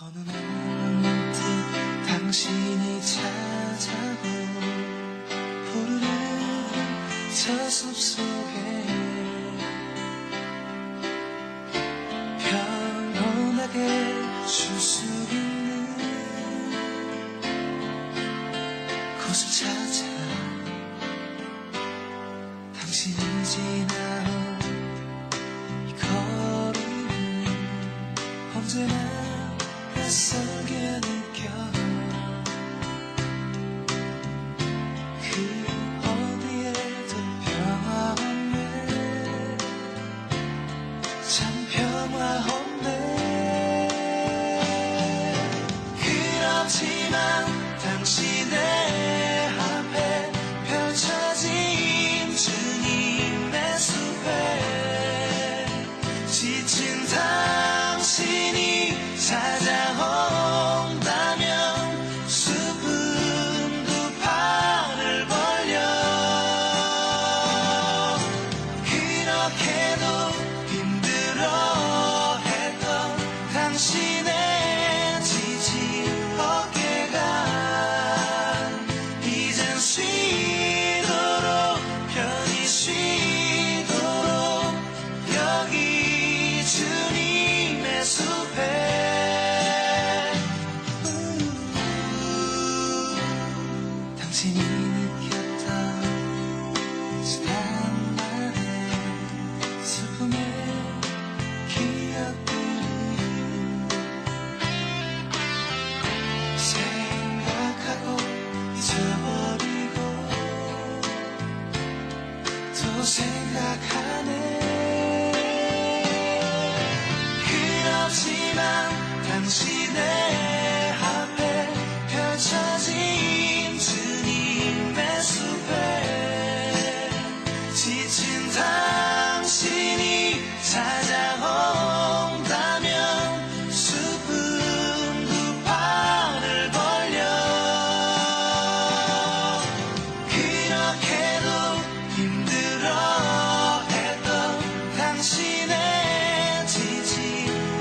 어느 날 문득 당신이 찾아오 푸르른 저 숲속에 평온하게 쉴 수 있는 곳을 찾아 당신이 지나온 이 거리는 언제나 낯설게 느껴 그 어디에도 평화없네 참 평화없네 그렇지만 당신의 앞에 펼쳐진 주님의 숲에 지친 당신이 찾아온다면 숲은 두 팔을 벌려 그렇게도 힘들어했던 당신의 지친 어깨가 이젠 쉬도록 편히 쉬도록 여기 주님의 숲에 당신이 느꼈던 지난 날의 슬픔의 기억들을 생각하고 잊어버리고 또 생각하네 그렇지만 당신의 앞에 펼쳐진 주님의 숲에 지친 당신이 찾아온다면 숲은 두 팔을 벌려 그렇게도 힘들어했던 당신의 지친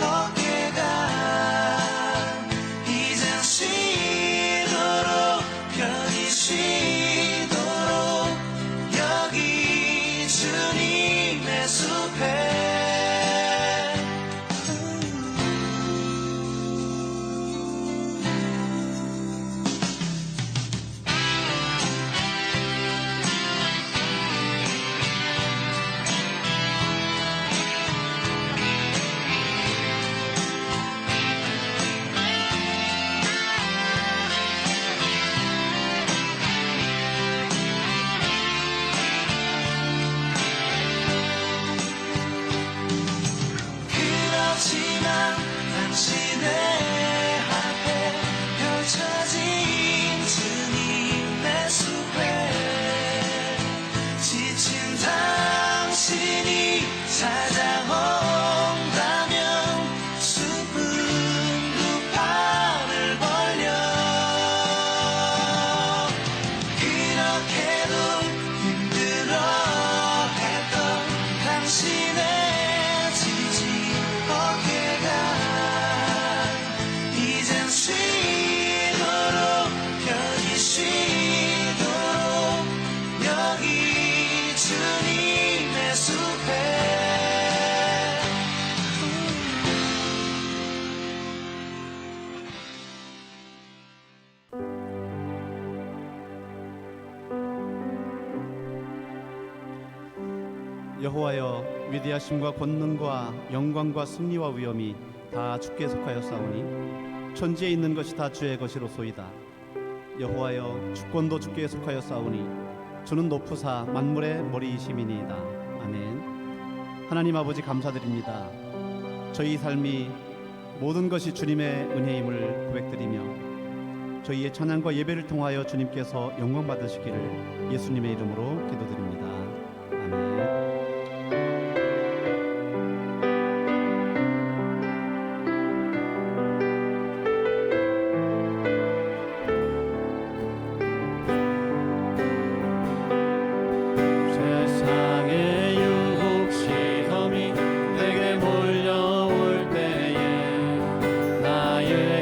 어깨가 이젠 쉬도록 편히 쉬도록 여기 주님의 숲에 그렇지만 당신의 앞에 펼쳐진 주님의 숲에 지친 당신이 찾아온다면 숲은 두 팔을 벌려 그렇게도 힘들어했던 당신의 지친 어깨가 이젠 쉬도록 편히 쉬도록 여기 주님의 숲에 여호와여, 위대하심과 권능과 영광과 승리와 위엄이 다 주께 속하였사오니 천지에 있는 것이 다 주의 것이로소이다. 여호와여, 주권도 주께 속하였사오니 주는 높으사 만물의 머리이심이니이다. 아멘. 하나님 아버지 감사드립니다. 저희 삶이 모든 것이 주님의 은혜임을 고백드리며 저희의 찬양과 예배를 통하여 주님께서 영광 받으시기를 예수님의 이름으로 기도드립니다. 아멘. 세상의 유혹 시험이 내게 몰려올 때에 나의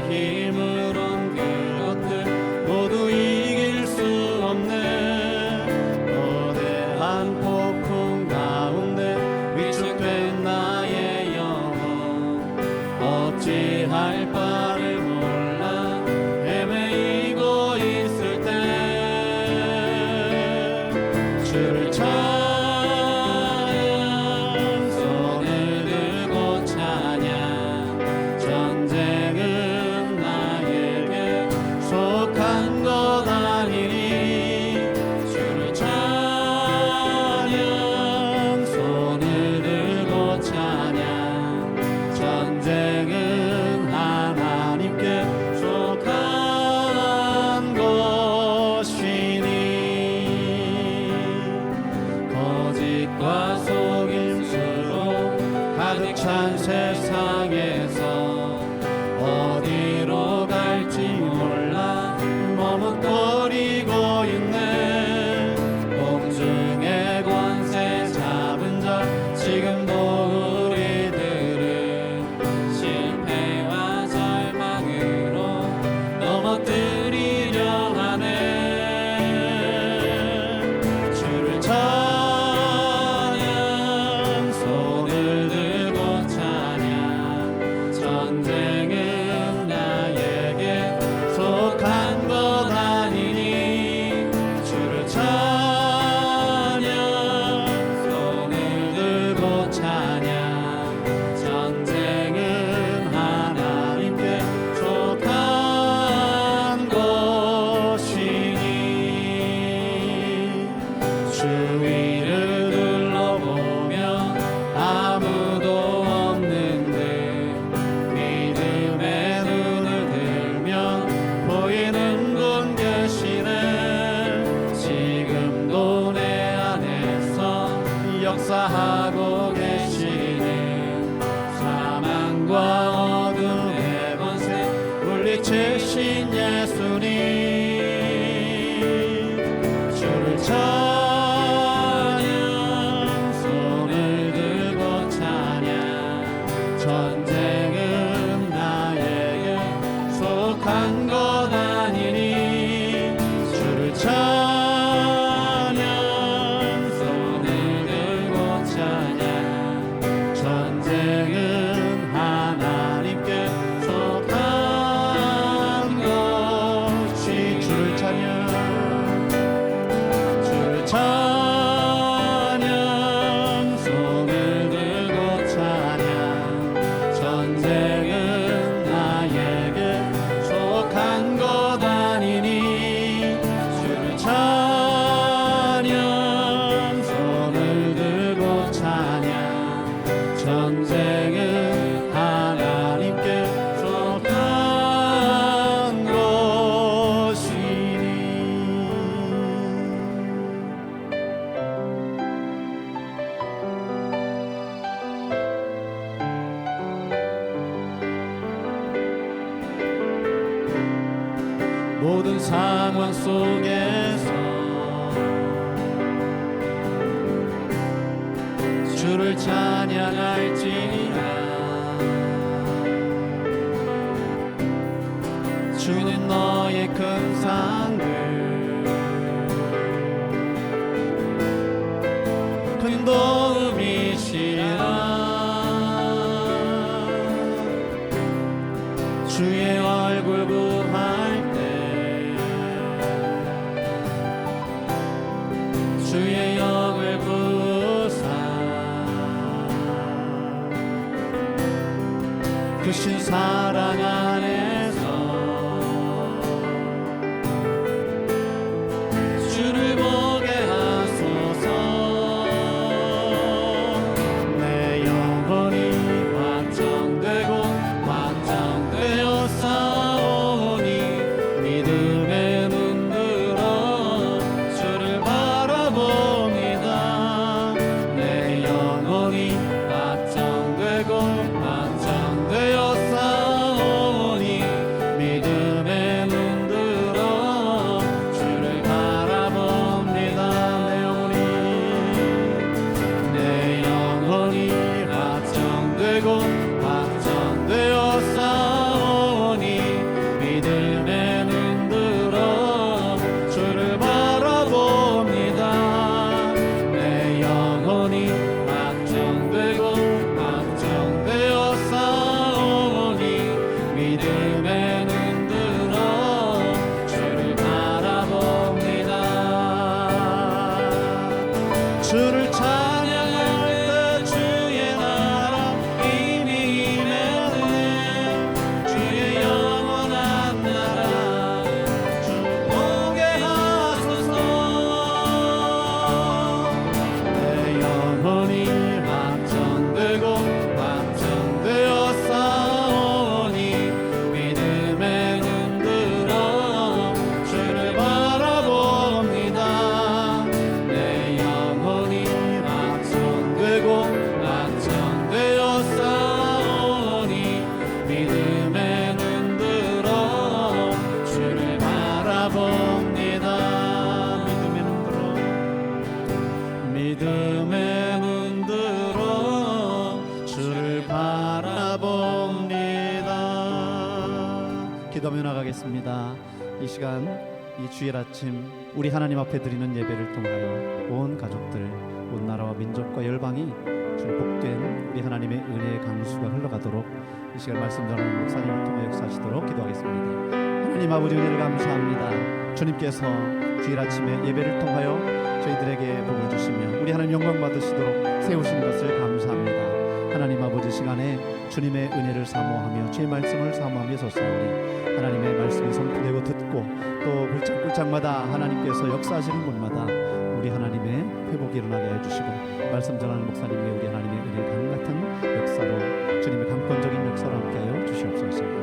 오신 예수님 주를 찬양 손을 들고 찬양 전쟁은 나에게 속한 것 아니니 주를 찬양 손을 들고 찬양 전쟁은 하나님께 속한 것이 주를 찬양 손을 들고 찬양 전쟁은 나에게 속한 것 아니니 주를 찬양 손을 들고 찬양 전쟁은 하나님께 속한 것이니. 모든 상황 속에서 주를 찬양할지라 주는 너의 큰 상을 큰 도움이시라 주의 얼굴 구할 때 주의 영을 부사 크신 사랑 안에서 주를 보게 하소서. 내 영혼이 확정되고 확정되어 싸우니 믿음의 눈 들어 주를 바라봅니다. 내 영혼이 확정되고 확정되어 싸우니 믿음의 눈 들어 주를 바라봅니다. 내 영혼이 확정되고 확정되어 싸우니 믿음의 눈 들어 주를 바라봅니다. 내 영혼이 확정되고 확정되어 싸우니 믿음의 눈 들어 주를 바라봅니다. 주를 찬양할 때 주의 나라 이미 임했네. 주의 영원한 나라 주 보게 하소서. 내 영혼이 확정되고 확정되어 싸우니 믿음의 눈 들어 주를 바라봅니다. 내 영혼이 확정되고 확정되어 싸우니 믿음의 눈 들어 주를 바라봅니다. 믿음의 눈 들어 주를 바라봅니다. 기도하며 나가겠습니다. 이 시간 이 주일 아침 우리 하나님 앞에 드리는 예배를 통하여 온 가족들 온 나라와 민족과 열방이 주의 복된 우리 하나님의 은혜의 강수가 흘러가도록 이 시간 말씀 전하는 목사님을 통해 역사하시도록 기도하겠습니다. 하나님 아버지 은혜를 감사합니다. 주님께서 주일 아침에 예배를 통하여 저희들에게 복을 주시며 우리 하나님 영광 받으시도록 세우신 것을 감사합니다. 하나님 아버지 시간에 주님의 은혜를 사모하며 주의 말씀을 사모하며 섰사오니 하나님의 말씀이 선포되고 듣고 또 글짝글짝마다 하나님께서 역사하시는 곳마다 우리 하나님의 회복이 일어나게 해주시고 말씀 전하는 목사님의 우리 하나님의 은혜 강 같은 역사로 주님의 강권적인 역사로 함께하여 주시옵소서.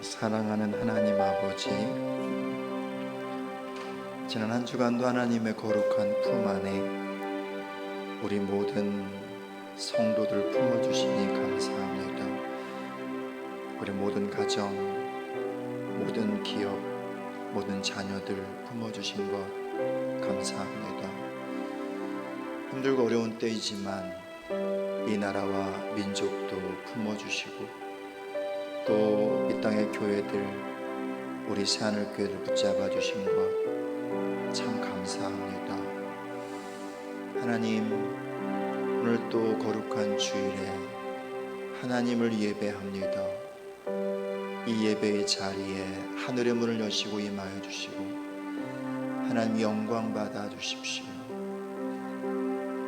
사랑하는 하나님 아버지, 지난 한 주간도 하나님의 거룩한 품 안에 우리 모든 성도들 품어주시니 감사합니다. 우리 모든 가정, 모든 기업, 모든 자녀들 품어주신 것 감사합니다. 힘들고 어려운 때이지만 이 나라와 민족도 품어주시고 또 이 땅의 교회들, 우리 새하늘교회를 붙잡아 주신 것 참 감사합니다. 하나님, 오늘 또 거룩한 주일에 하나님을 예배합니다. 이 예배의 자리에 하늘의 문을 여시고 임하여 주시고 하나님 영광 받아 주십시오.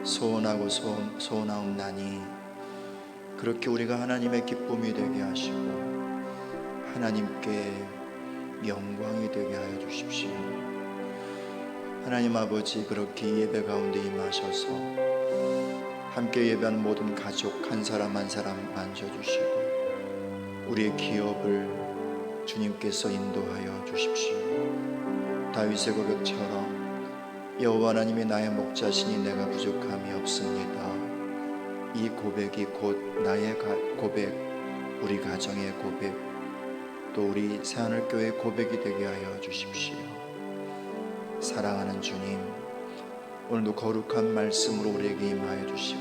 소원하고 소원하옵나니 그렇게 우리가 하나님의 기쁨이 되게 하시고 하나님께 영광이 되게 하여 주십시오. 하나님 아버지, 그렇게 예배 가운데 임하셔서 함께 예배하는 모든 가족 한 사람 한 사람 만져주시고 우리의 기업을 주님께서 인도하여 주십시오. 다윗의 고백처럼 여호와 하나님이 나의 목자시니 내가 부족함이 없습니다. 이 고백이 곧 나의 고백, 우리 가정의 고백, 또 우리 새하늘교회의 고백이 되게 하여 주십시오. 사랑하는 주님, 오늘도 거룩한 말씀으로 우리에게 임하여 주시고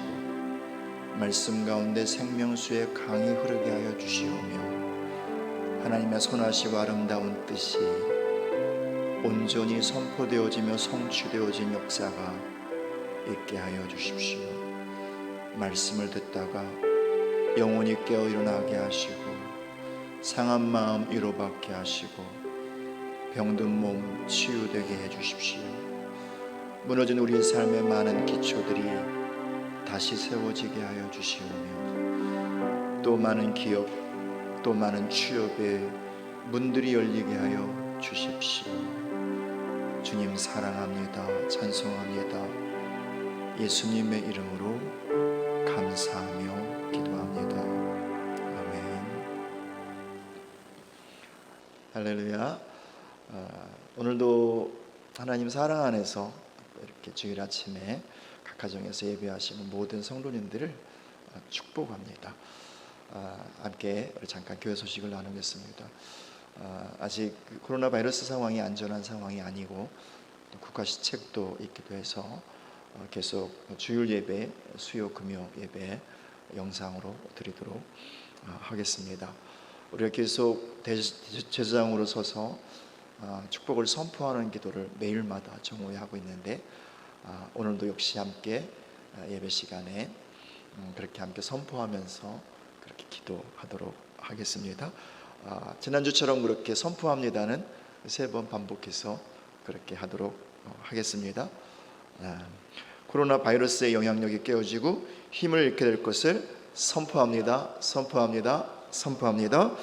말씀 가운데 생명수의 강이 흐르게 하여 주시오며 하나님의 선하시고 아름다운 뜻이 온전히 선포되어지며 성취되어진 역사가 있게 하여 주십시오. 말씀을 듣다가 영혼이 깨어 일어나게 하시고 상한 마음 위로받게 하시고 병든 몸 치유되게 해주십시오. 무너진 우리의 삶의 많은 기초들이 다시 세워지게 하여 주시오며 또 많은 기업, 또 많은 취업의 문들이 열리게 하여 주십시오. 주님 사랑합니다. 찬송합니다. 예수님의 이름으로 감사하며 기도합니다. 아멘. 할렐루야. 오늘도 하나님 사랑 안에서 이렇게 주일 아침에 각 가정에서 예배하시는 모든 성도님들을 축복합니다. 함께 우리 잠깐 교회 소식을 나누겠습니다. 아직 코로나 바이러스 상황이 안전한 상황이 아니고 국가 시책도 있기도 해서 계속 주일 예배, 수요 금요 예배 영상으로 드리도록 하겠습니다. 우리가 계속 제사장으로 서서 축복을 선포하는 기도를 매일마다 정오에 하고 있는데 오늘도 역시 함께 예배 시간에 그렇게 함께 선포하면서 그렇게 기도하도록 하겠습니다. 지난주처럼 그렇게 선포합니다는 3번 반복해서 그렇게 하도록 하겠습니다. 코로나 바이러스의 영향력이 깨어지고 힘을 잃게 될 것을 선포합니다. 선포합니다. 선포합니다.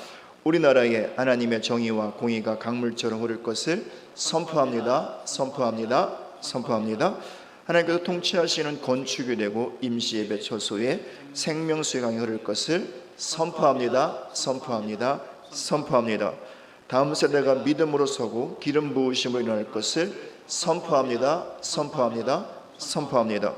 우리나라에 하나님의 정의와 공의가 강물처럼 흐를 것을 선포합니다. 선포합니다. 선포합니다. 하나님께서 통치하시는 건축이 되고 임시예배 처소에 생명수의 강이 흐를 것을 선포합니다. 선포합니다. 선포합니다. 다음 세대가 믿음으로 서고 기름 부으심으로 일어날 것을 선포합니다. 선포합니다. 선포합니다.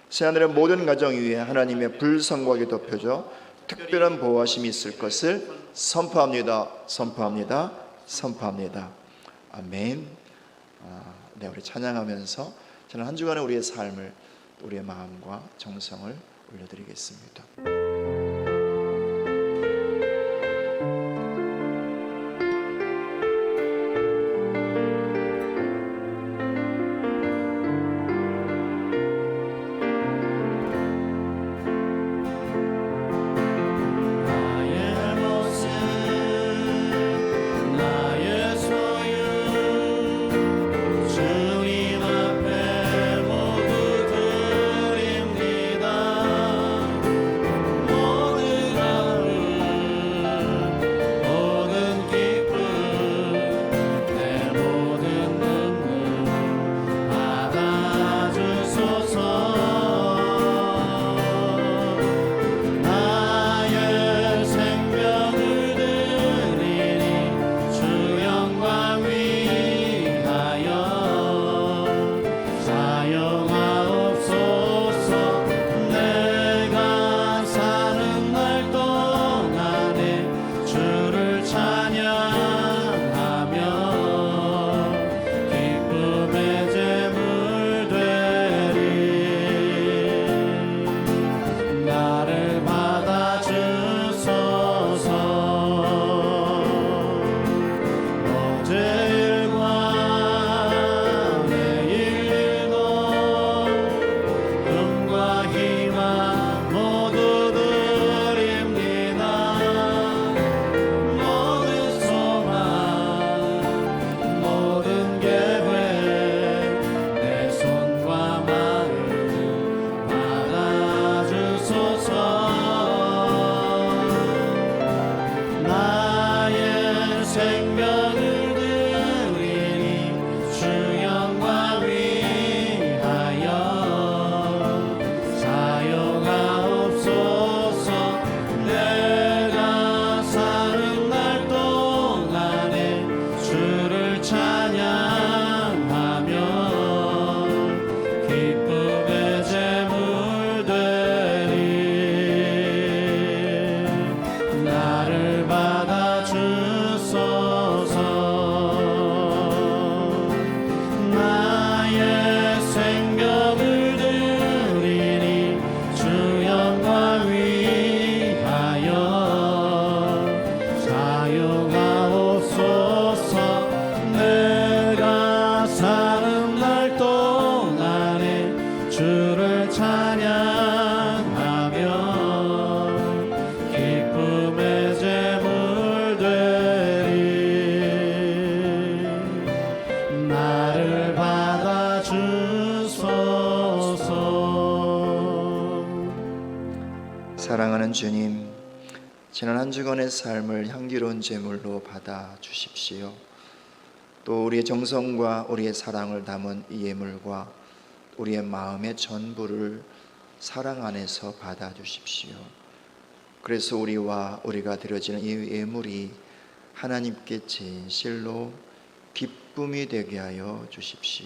새하늘의 모든 가정 위에 하나님의 불성곽이 덮여져 특별한 보호하심이 있을 것을 선포합니다. 선포합니다. 선포합니다. 아멘. 네, 우리 찬양하면서 저는 한 주간의 우리의 삶을, 우리의 마음과 정성을 올려드리겠습니다. 주님 앞에 모두 드립니다. 생명을 드리니 주 영광 위하여 사용하옵소서. 내가 사는 날 동안에 주를 찬양하며 기쁨의 제물 되리. 나를 받아 주소서. 나의 생명을 드리니 주 영광 위하여 사용하옵소서. 내가 사는 날 동안에 주를 찬양하며 기쁨의 제물 되리. 나를 받아 주소서. 사랑하는 주님, 지난 한 주간의 삶을 향기로운 제물로 받아 주십시오. 또 우리의 정성과 우리의 사랑을 담은 이 예물과 우리의 마음의 전부를 사랑 안에서 받아 주십시오. 그래서 우리가 드려지는 이 예물이 하나님께 진실로 기쁨이 되게 하여 주십시오.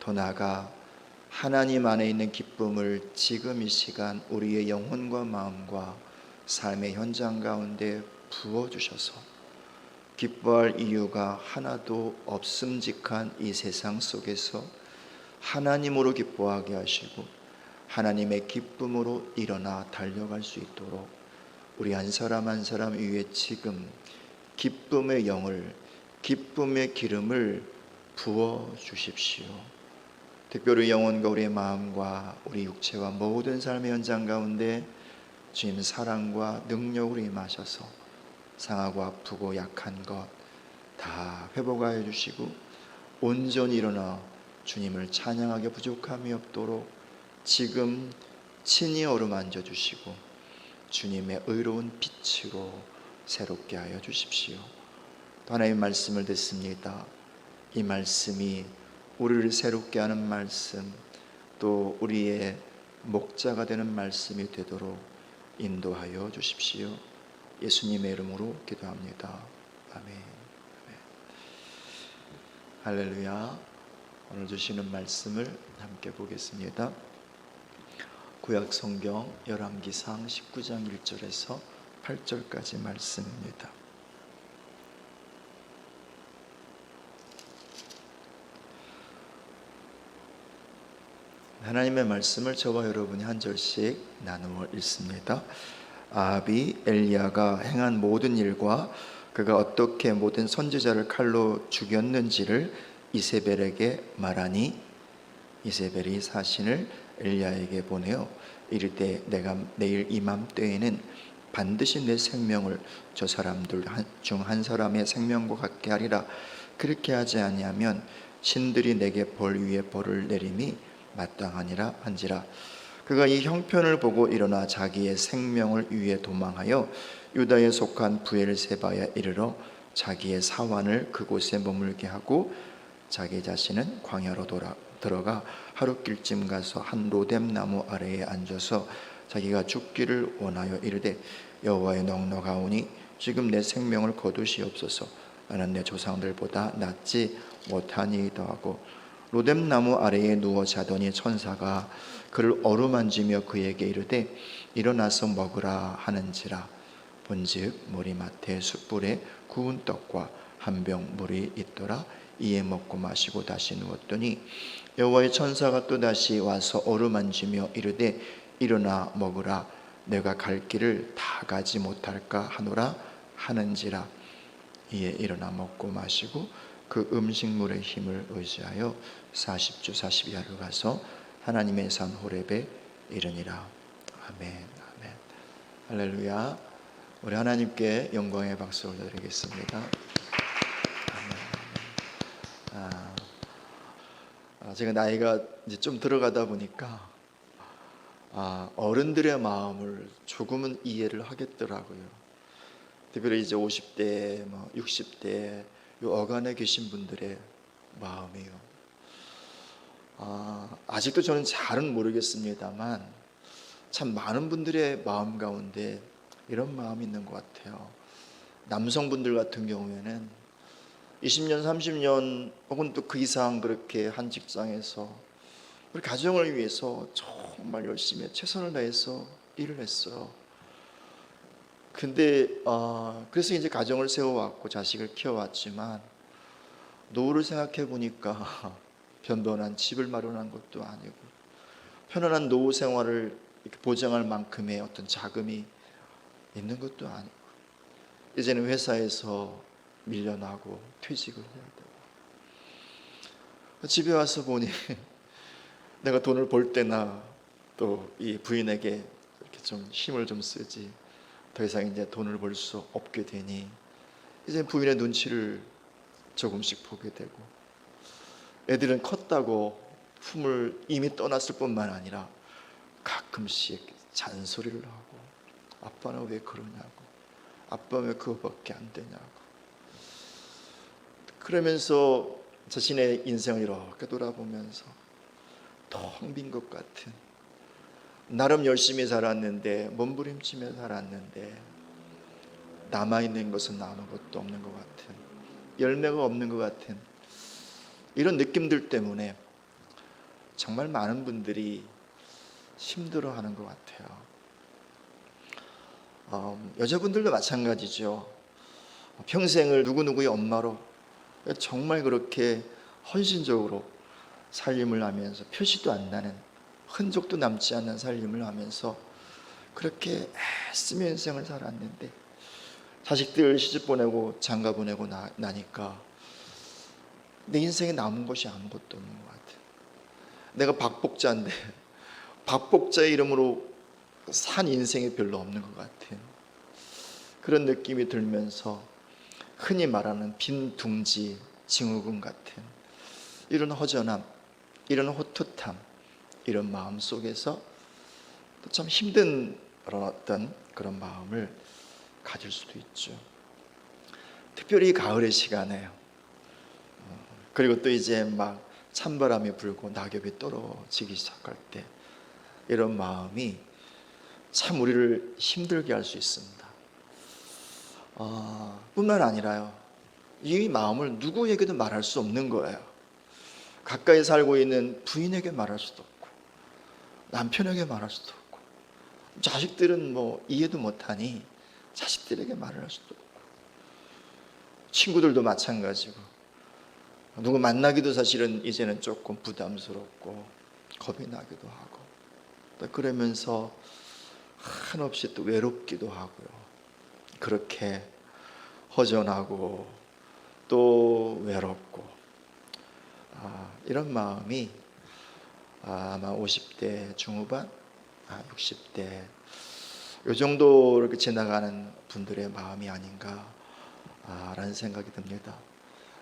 더 나아가 하나님 안에 있는 기쁨을 지금 이 시간 우리의 영혼과 마음과 삶의 현장 가운데 부어주셔서 기뻐할 이유가 하나도 없음직한 이 세상 속에서 하나님으로 기뻐하게 하시고 하나님의 기쁨으로 일어나 달려갈 수 있도록 우리 한 사람 한 사람 위에 지금 기쁨의 영을, 기쁨의 기름을 부어 주십시오. 특별히 영혼과 우리의 마음과 우리 육체와 모든 삶의 현장 가운데 주님 사랑과 능력으로 임하셔서 상하고 아프고 약한 것 다 회복하여 주시고 온전히 일어나 주님을 찬양하게 부족함이 없도록 지금 친히 어루만져 주시고 주님의 의로운 빛으로 새롭게 하여 주십시오. 또 하나님의 말씀을 듣습니다. 이 말씀이 우리를 새롭게 하는 말씀, 또 우리의 목자가 되는 말씀이 되도록 인도하여 주십시오. 예수님의 이름으로 기도합니다. 아멘. 할렐루야. 오늘 주시는 말씀을 함께 보겠습니다. 구약 성경 열왕기상 19장 1절에서 8절까지 말씀입니다. 하나님의 말씀을 저와 여러분이 한 절씩 나누어 읽습니다. 아합이 엘리야가 행한 모든 일과 그가 어떻게 모든 선지자를 칼로 죽였는지를 이세벨에게 말하니 이세벨이 사신을 엘리야에게 보내어 이르되 내가 내일 이맘때에는 반드시 내 생명을 저 사람들 중 한 사람의 생명과 같게 하리라. 그렇게 하지 아니하면 신들이 내게 벌 위에 벌을 내림이 마땅하니라 한지라. 그가 이 형편을 보고 일어나 자기의 생명을 위해 도망하여 유다에 속한 부엘세바에 이르러 자기의 사환을 그곳에 머물게 하고 자기 자신은 광야로 들어가 하룻길쯤 가서 한 로뎀 나무 아래에 앉아서 자기가 죽기를 원하여 이르되 여호와의 넉넉하오니 지금 내 생명을 거두시옵소서. 나는 내 조상들보다 낫지 못하니이다 하고 로뎀 나무 아래에 누워 자더니 천사가 그를 어루만지며 그에게 이르되 일어나서 먹으라 하는지라. 본즉 머리맡에 숯불에 구운 떡과 한 병 물이 있더라. 이에 먹고 마시고 다시 누웠더니 여호와의 천사가 또 다시 와서 어루만지며 이르되 일어나 먹으라. 내가 갈 길을 다 가지 못할까 하노라 하는지라. 이에 일어나 먹고 마시고 그 음식물의 힘을 의지하여 40주 40야를 가서 하나님의 산 호렙에 이르니라. 아멘. 아멘. 할렐루야. 우리 하나님께 영광의 박수 올려드리겠습니다. 제가 나이가 이제 좀 들어가다 보니까 어른들의 마음을 조금은 이해를 하겠더라고요. 특별히 이제 50대, 60대 이 어간에 계신 분들의 마음이요. 아직도 저는 잘은 모르겠습니다만 참 많은 분들의 마음 가운데 이런 마음이 있는 것 같아요. 남성분들 같은 경우에는 20년, 30년 혹은 또 그 이상 그렇게 한 직장에서 우리 가정을 위해서 정말 열심히 최선을 다해서 일을 했어요. 근데 그래서 이제 가정을 세워왔고 자식을 키워왔지만 노후를 생각해 보니까 변변한 집을 마련한 것도 아니고 편안한 노후 생활을 이렇게 보장할 만큼의 어떤 자금이 있는 것도 아니고 이제는 회사에서 밀려나고 퇴직을 해야 되고 집에 와서 보니 내가 돈을 벌 때나 또 이 부인에게 이렇게 좀 힘을 좀 쓰지 더 이상 이제 돈을 벌 수 없게 되니 이제 부인의 눈치를 조금씩 보게 되고 애들은 컸다고 품을 이미 떠났을 뿐만 아니라 가끔씩 잔소리를 하고 아빠는 왜 그러냐고 아빠 왜 그거밖에 안 되냐고 그러면서 자신의 인생을 이렇게 돌아보면서 텅 빈 것 같은 나름 열심히 살았는데 몸부림치며 살았는데 남아있는 것은 아무것도 없는 것 같은 열매가 없는 것 같은 이런 느낌들 때문에 정말 많은 분들이 힘들어하는 것 같아요. 여자분들도 마찬가지죠. 평생을 누구누구의 엄마로 정말 그렇게 헌신적으로 살림을 하면서 표시도 안 나는 흔적도 남지 않는 살림을 하면서 그렇게 애쓰며 인생을 살았는데 자식들 시집 보내고 장가 보내고 나니까 내 인생에 남은 것이 아무것도 없는 것 같아요. 내가 박복자인데 박복자의 이름으로 산 인생이 별로 없는 것 같은 그런 느낌이 들면서 흔히 말하는 빈 둥지 증후군 같은 이런 허전함, 이런 호투탐, 이런 마음 속에서 또 참 힘든 어떤 그런 마음을 가질 수도 있죠. 특별히 가을의 시간에요. 그리고 또 이제 막 찬바람이 불고 낙엽이 떨어지기 시작할 때 이런 마음이 참 우리를 힘들게 할 수 있습니다. 뿐만 아니라요, 이 마음을 누구에게도 말할 수 없는 거예요. 가까이 살고 있는 부인에게 말할 수도 없고 남편에게 말할 수도 없고 자식들은 뭐 이해도 못하니 자식들에게 말을 할 수도 없고 친구들도 마찬가지고 누구 만나기도 사실은 이제는 조금 부담스럽고 겁이 나기도 하고 또 그러면서 한없이 또 외롭기도 하고요. 그렇게 허전하고 또 외롭고 이런 마음이 아마 50대 중후반, 60대 이 정도 이렇게 지나가는 분들의 마음이 아닌가 라는 생각이 듭니다.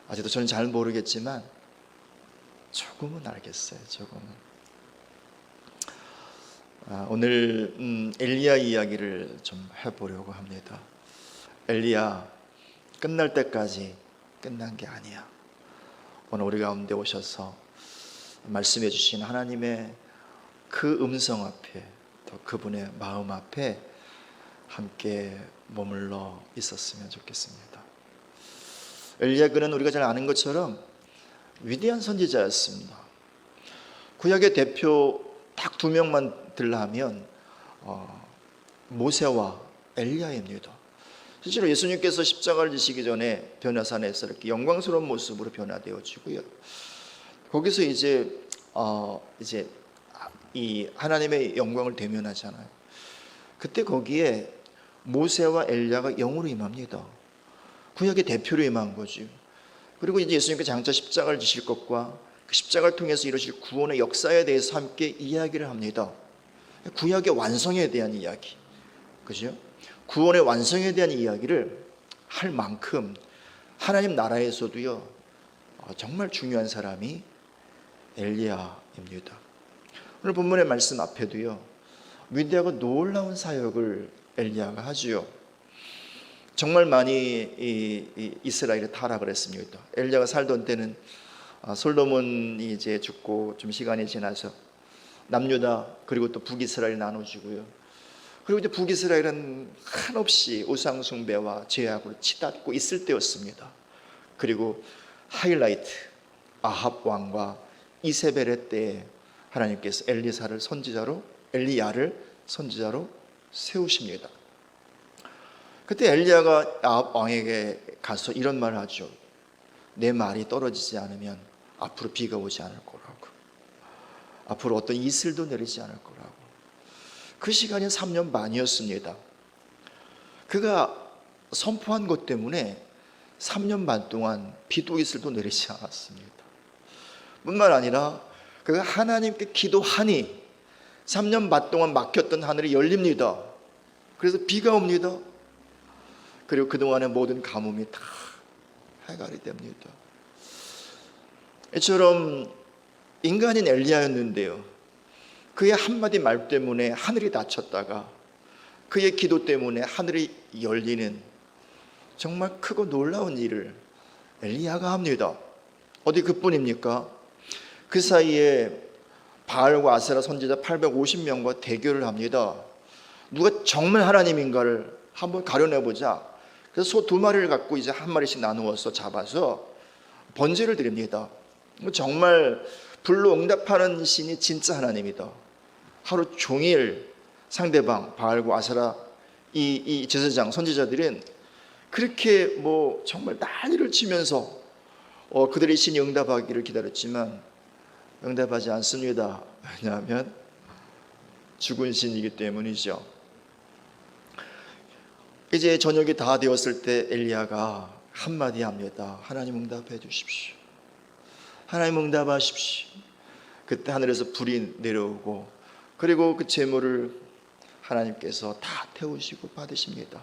아직도 저는 잘 모르겠지만 조금은 알겠어요. 조금은. 오늘 엘리야 이야기를 좀 해보려고 합니다. 엘리야 끝날 때까지 끝난 게 아니야. 오늘 우리 가운데 오셔서 말씀해 주신 하나님의 그 음성 앞에 또 그분의 마음 앞에 함께 머물러 있었으면 좋겠습니다. 엘리야 그는 우리가 잘 아는 것처럼 위대한 선지자였습니다. 구약의 대표 딱 두 명만 들라면 모세와 엘리야입니다. 실제로 예수님께서 십자가를 지시기 전에 변화산에서 이렇게 영광스러운 모습으로 변화되어지고요. 거기서 이제 이 하나님의 영광을 대면하잖아요. 그때 거기에 모세와 엘리야가 영으로 임합니다. 구약의 대표로 임한 거죠. 그리고 이제 예수님께서 장차 십자가를 지실 것과 그 십자가를 통해서 이루실 구원의 역사에 대해서 함께 이야기를 합니다. 구약의 완성에 대한 이야기, 그죠? 구원의 완성에 대한 이야기를 할 만큼 하나님 나라에서도요 정말 중요한 사람이 엘리야입니다. 오늘 본문의 말씀 앞에도요 위대하고 놀라운 사역을 엘리야가 하지요. 정말 많이 이스라엘에 타락을 했습니다. 엘리야가 살던 때는 솔로몬이 이제 죽고 좀 시간이 지나서 남유다 그리고 또 북이스라엘 나눠지고요. 그리고 이제 북이스라엘은 한없이 우상 숭배와 죄악으로 치닫고 있을 때였습니다. 그리고 하이라이트 아합 왕과 이세벨의 때에 하나님께서 엘리야를 선지자로 세우십니다. 그때 엘리야가 아합 왕에게 가서 이런 말을 하죠. 내 말이 떨어지지 않으면 앞으로 비가 오지 않을 거라고. 앞으로 어떤 이슬도 내리지 않을 거라고. 그 시간이 3년 반이었습니다. 그가 선포한 것 때문에 3년 반 동안 비도 이슬도 내리지 않았습니다. 뿐만 아니라 그가 하나님께 기도하니 3년 반 동안 막혔던 하늘이 열립니다. 그래서 비가 옵니다. 그리고 그동안의 모든 가뭄이 다 해결이 됩니다. 이처럼 인간인 엘리야였는데요, 그의 한마디 말 때문에 하늘이 닫혔다가 그의 기도 때문에 하늘이 열리는 정말 크고 놀라운 일을 엘리야가 합니다. 어디 그뿐입니까? 그 사이에 바알과 아세라 선지자 850명과 대결을 합니다. 누가 정말 하나님인가를 한번 가려내보자. 그래서 소 2마리를 갖고 이제 한 마리씩 나누어서 잡아서 번제를 드립니다. 정말 불로 응답하는 신이 진짜 하나님이다. 하루 종일 상대방 바알과 아세라 이 제사장 선지자들은 그렇게 뭐 정말 난리를 치면서 그들의 신이 응답하기를 기다렸지만 응답하지 않습니다. 왜냐하면 죽은 신이기 때문이죠. 이제 저녁이 다 되었을 때 엘리야가 한마디 합니다. 하나님 응답해 주십시오. 하나님 응답하십시오. 그때 하늘에서 불이 내려오고 그리고 그 제물을 하나님께서 다 태우시고 받으십니다.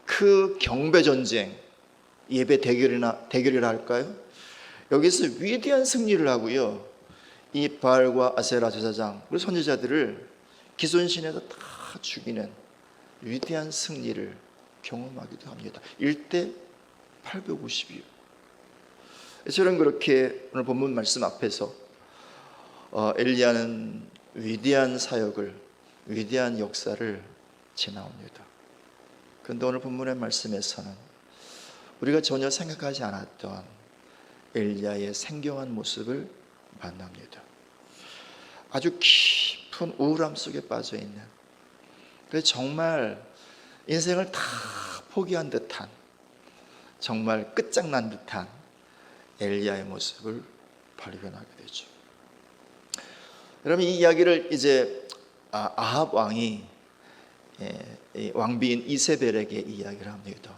그 경배전쟁, 예배 대결이라 할까요? 여기서 위대한 승리를 하고요, 이 바알과 아세라 제사장 그리고 선지자들을 기손신에서 다 죽이는 위대한 승리를 경험하기도 합니다. 1대 850이요. 저는 그렇게 오늘 본문 말씀 앞에서 엘리야는 위대한 사역을, 위대한 역사를 지나옵니다. 그런데 오늘 본문의 말씀에서는 우리가 전혀 생각하지 않았던 엘리야의 생경한 모습을 만납니다. 아주 깊은 우울함 속에 빠져 있는, 그래서 정말 인생을 다 포기한 듯한, 정말 끝장난 듯한 엘리야의 모습을 발견하게 되죠. 여러분, 이 이야기를 이제 아합 왕이 왕비인 이세벨에게 이야기를 합니다.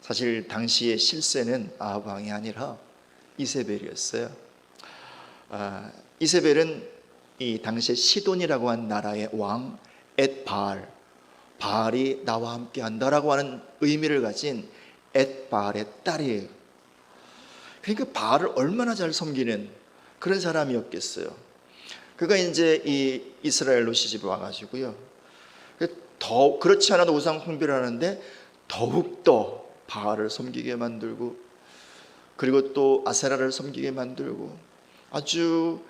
사실 당시의 실세는 아합 왕이 아니라 이세벨이었어요. 이세벨은 이 당시에 시돈이라고 하는 나라의 왕 엣바알, 바알이 나와 함께 한다라고 하는 의미를 가진 엣바알의 딸이에요. 그러니까 바알을 얼마나 잘 섬기는 그런 사람이었겠어요. 그가 이제 이 이스라엘로 시집을 와가지고요, 더 그렇지 않아도 우상 숭배를 하는데 더욱더 바알을 섬기게 만들고, 그리고 또 아세라를 섬기게 만들고, 아주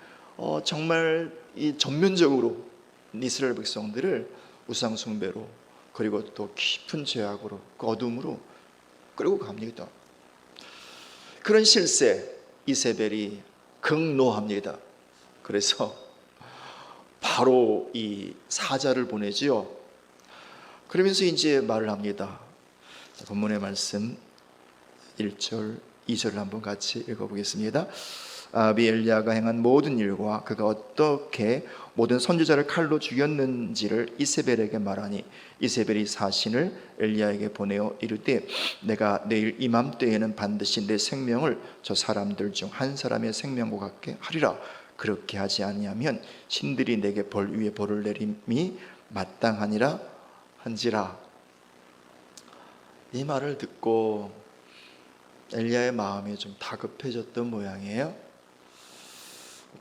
정말 이 전면적으로 이스라엘 백성들을 우상 숭배로, 그리고 또 깊은 죄악으로, 그 어둠으로 끌고 갑니다. 그런 실세 이세벨이 극노합니다. 그래서 바로 이 사자를 보내지요. 그러면서 이제 말을 합니다. 본문의 말씀 1절 2절을 한번 같이 읽어보겠습니다. 아합이 엘리야가 행한 모든 일과 그가 어떻게 모든 선지자를 칼로 죽였는지를 이세벨에게 말하니, 이세벨이 사신을 엘리야에게 보내어 이르되 내가 내일 이맘때에는 반드시 내 생명을 저 사람들 중 한 사람의 생명과 같게 하리라. 그렇게 하지 아니하면 신들이 내게 벌 위에 벌을 내림이 마땅하니라 한지라. 이 말을 듣고 엘리야의 마음이 좀 다급해졌던 모양이에요.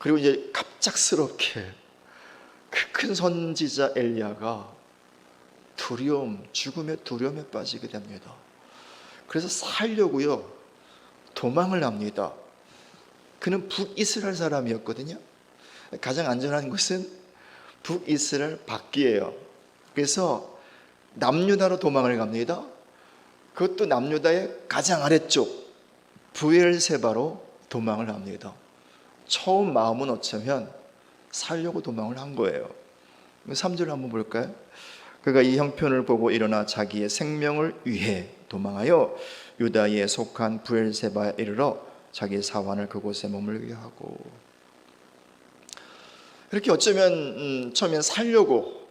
그리고 이제 갑작스럽게 그 큰 선지자 엘리야가 두려움, 죽음의 두려움에 빠지게 됩니다. 그래서 살려고요, 도망을 합니다. 그는 북이스라엘 사람이었거든요. 가장 안전한 곳은 북이스라엘 밖이에요. 그래서 남유다로 도망을 갑니다. 그것도 남유다의 가장 아래쪽 브엘세바로 도망을 합니다. 처음 마음은 어쩌면 살려고 도망을 한 거예요. 3절 한번 볼까요? 그가 이 형편을 보고 일어나 자기의 생명을 위해 도망하여 유다에 속한 브엘세바에 이르러 자기 사환을 그곳에 머물게 하고, 이렇게 어쩌면 처음엔 살려고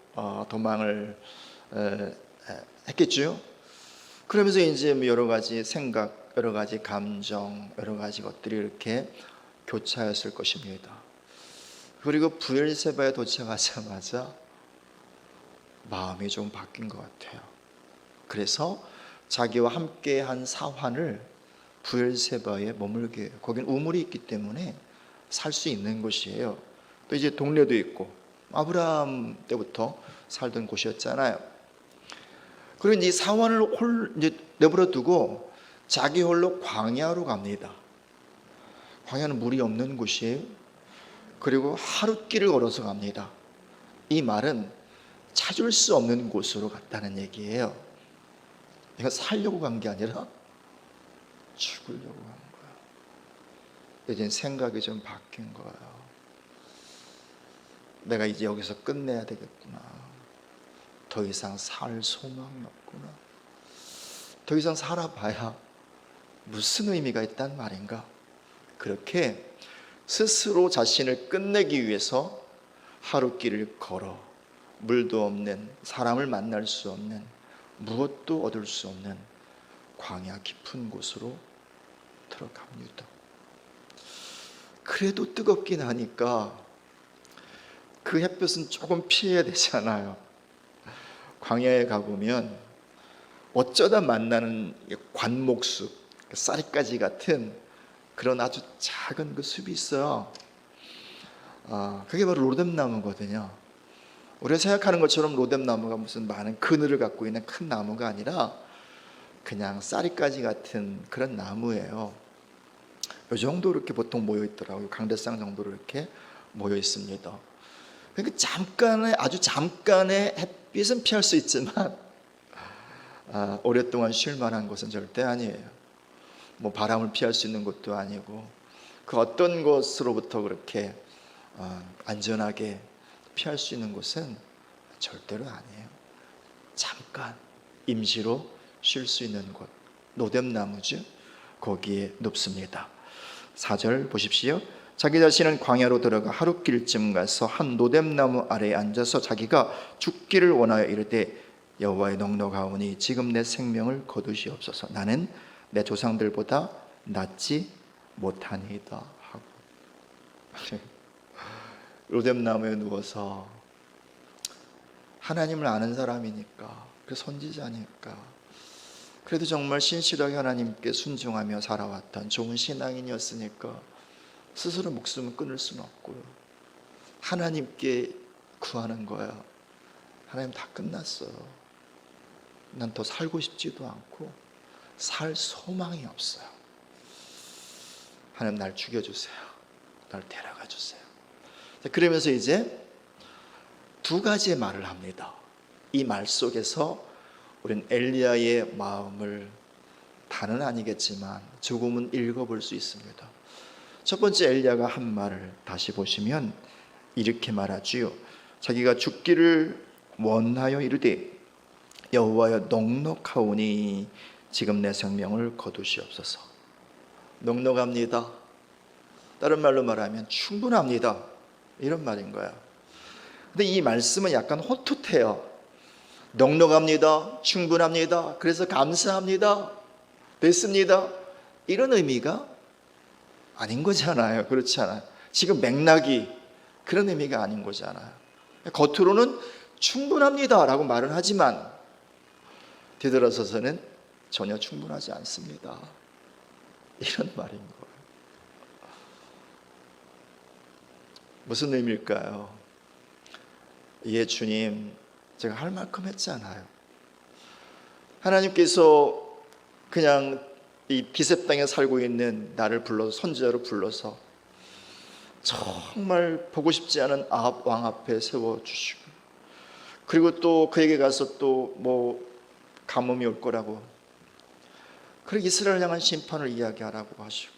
도망을 했겠죠. 그러면서 이제 여러 가지 생각, 여러 가지 감정, 여러 가지 것들이 이렇게 교차했을 것입니다. 그리고 브엘세바에 도착하자마자 마음이 좀 바뀐 것 같아요. 그래서 자기와 함께 한 사환을 브엘세바에 머물게 해요. 거긴 우물이 있기 때문에 살 수 있는 곳이에요. 또 이제 동네도 있고 아브라함 때부터 살던 곳이었잖아요. 그리고 이제 사환을 이제 내버려 두고 자기 홀로 광야로 갑니다. 광야는 물이 없는 곳이에요. 그리고 하룻길을 걸어서 갑니다. 이 말은 찾을 수 없는 곳으로 갔다는 얘기예요. 내가 살려고 간 게 아니라 죽으려고 간 거야. 이제 생각이 좀 바뀐 거예요. 내가 이제 여기서 끝내야 되겠구나. 더 이상 살 소망이 없구나. 더 이상 살아봐야 무슨 의미가 있단 말인가. 그렇게 스스로 자신을 끝내기 위해서 하룻길을 걸어 물도 없는, 사람을 만날 수 없는, 무엇도 얻을 수 없는 광야 깊은 곳으로 들어갑니다. 그래도 뜨겁긴 하니까 그 햇볕은 조금 피해야 되잖아요. 광야에 가보면 어쩌다 만나는 관목숲, 쌀가지 같은 그런 아주 작은 그 숲이 있어요. 그게 바로 로뎀나무거든요. 우리가 생각하는 것처럼 로뎀나무가 무슨 많은 그늘을 갖고 있는 큰 나무가 아니라 그냥 쌀가지 같은 그런 나무예요. 이 정도 이렇게 보통 모여 있더라고요. 강대상 정도로 이렇게 모여 있습니다. 그러니까 잠깐의, 아주 잠깐의 햇빛은 피할 수 있지만 오랫동안 쉴 만한 곳은 절대 아니에요. 뭐 바람을 피할 수 있는 곳도 아니고 그 어떤 것으로부터 그렇게 안전하게 피할 수 있는 곳은 절대로 아니에요. 잠깐 임시로 쉴 수 있는 곳, 로뎀나무죠. 거기에 눕습니다. 4절 보십시오. 자기 자신은 광야로 들어가 하룻길쯤 가서 한 로뎀나무 아래에 앉아서 자기가 죽기를 원하여 이르되 여호와의 넉넉하오니 지금 내 생명을 거두시옵소서. 나는 내 조상들보다 낫지 못하니이다 하고 로뎀나무에 누워서 하나님을 아는 사람이니까, 그 선지자니까, 그래도 정말 신실하게 하나님께 순종하며 살아왔던 좋은 신앙인이었으니까 스스로 목숨을 끊을 수는 없고요. 하나님께 구하는 거야. 하나님 다 끝났어요. 난 더 살고 싶지도 않고 살 소망이 없어요. 하나님 날 죽여주세요. 날 데려가 주세요. 그러면서 이제 두 가지의 말을 합니다. 이 말 속에서 우리는 엘리야의 마음을 다는 아니겠지만 조금은 읽어볼 수 있습니다. 첫 번째, 엘리야가 한 말을 다시 보시면 이렇게 말하지요. 자기가 죽기를 원하여 이르되 여호와여 넉넉하오니 지금 내 생명을 거두시옵소서. 넉넉합니다. 다른 말로 말하면 충분합니다. 이런 말인 거야. 근데 이 말씀은 약간 헛헛해요. 넉넉합니다. 충분합니다. 그래서 감사합니다. 됐습니다. 이런 의미가 아닌 거잖아요. 그렇지 않아요? 지금 맥락이 그런 의미가 아닌 거잖아요. 겉으로는 충분합니다 라고 말은 하지만 뒤돌아서서는 전혀 충분하지 않습니다. 이런 말인 거예요. 무슨 의미일까요? 예, 주님, 제가 할 만큼 했잖아요. 하나님께서 그냥 이 비셉 땅에 살고 있는 나를 불러서 선지자로 불러서 정말 보고 싶지 않은 아합 왕 앞에 세워주시고, 그리고 또 그에게 가서 또 뭐 가뭄이 올 거라고, 그리고 이스라엘 향한 심판을 이야기하라고 하시고,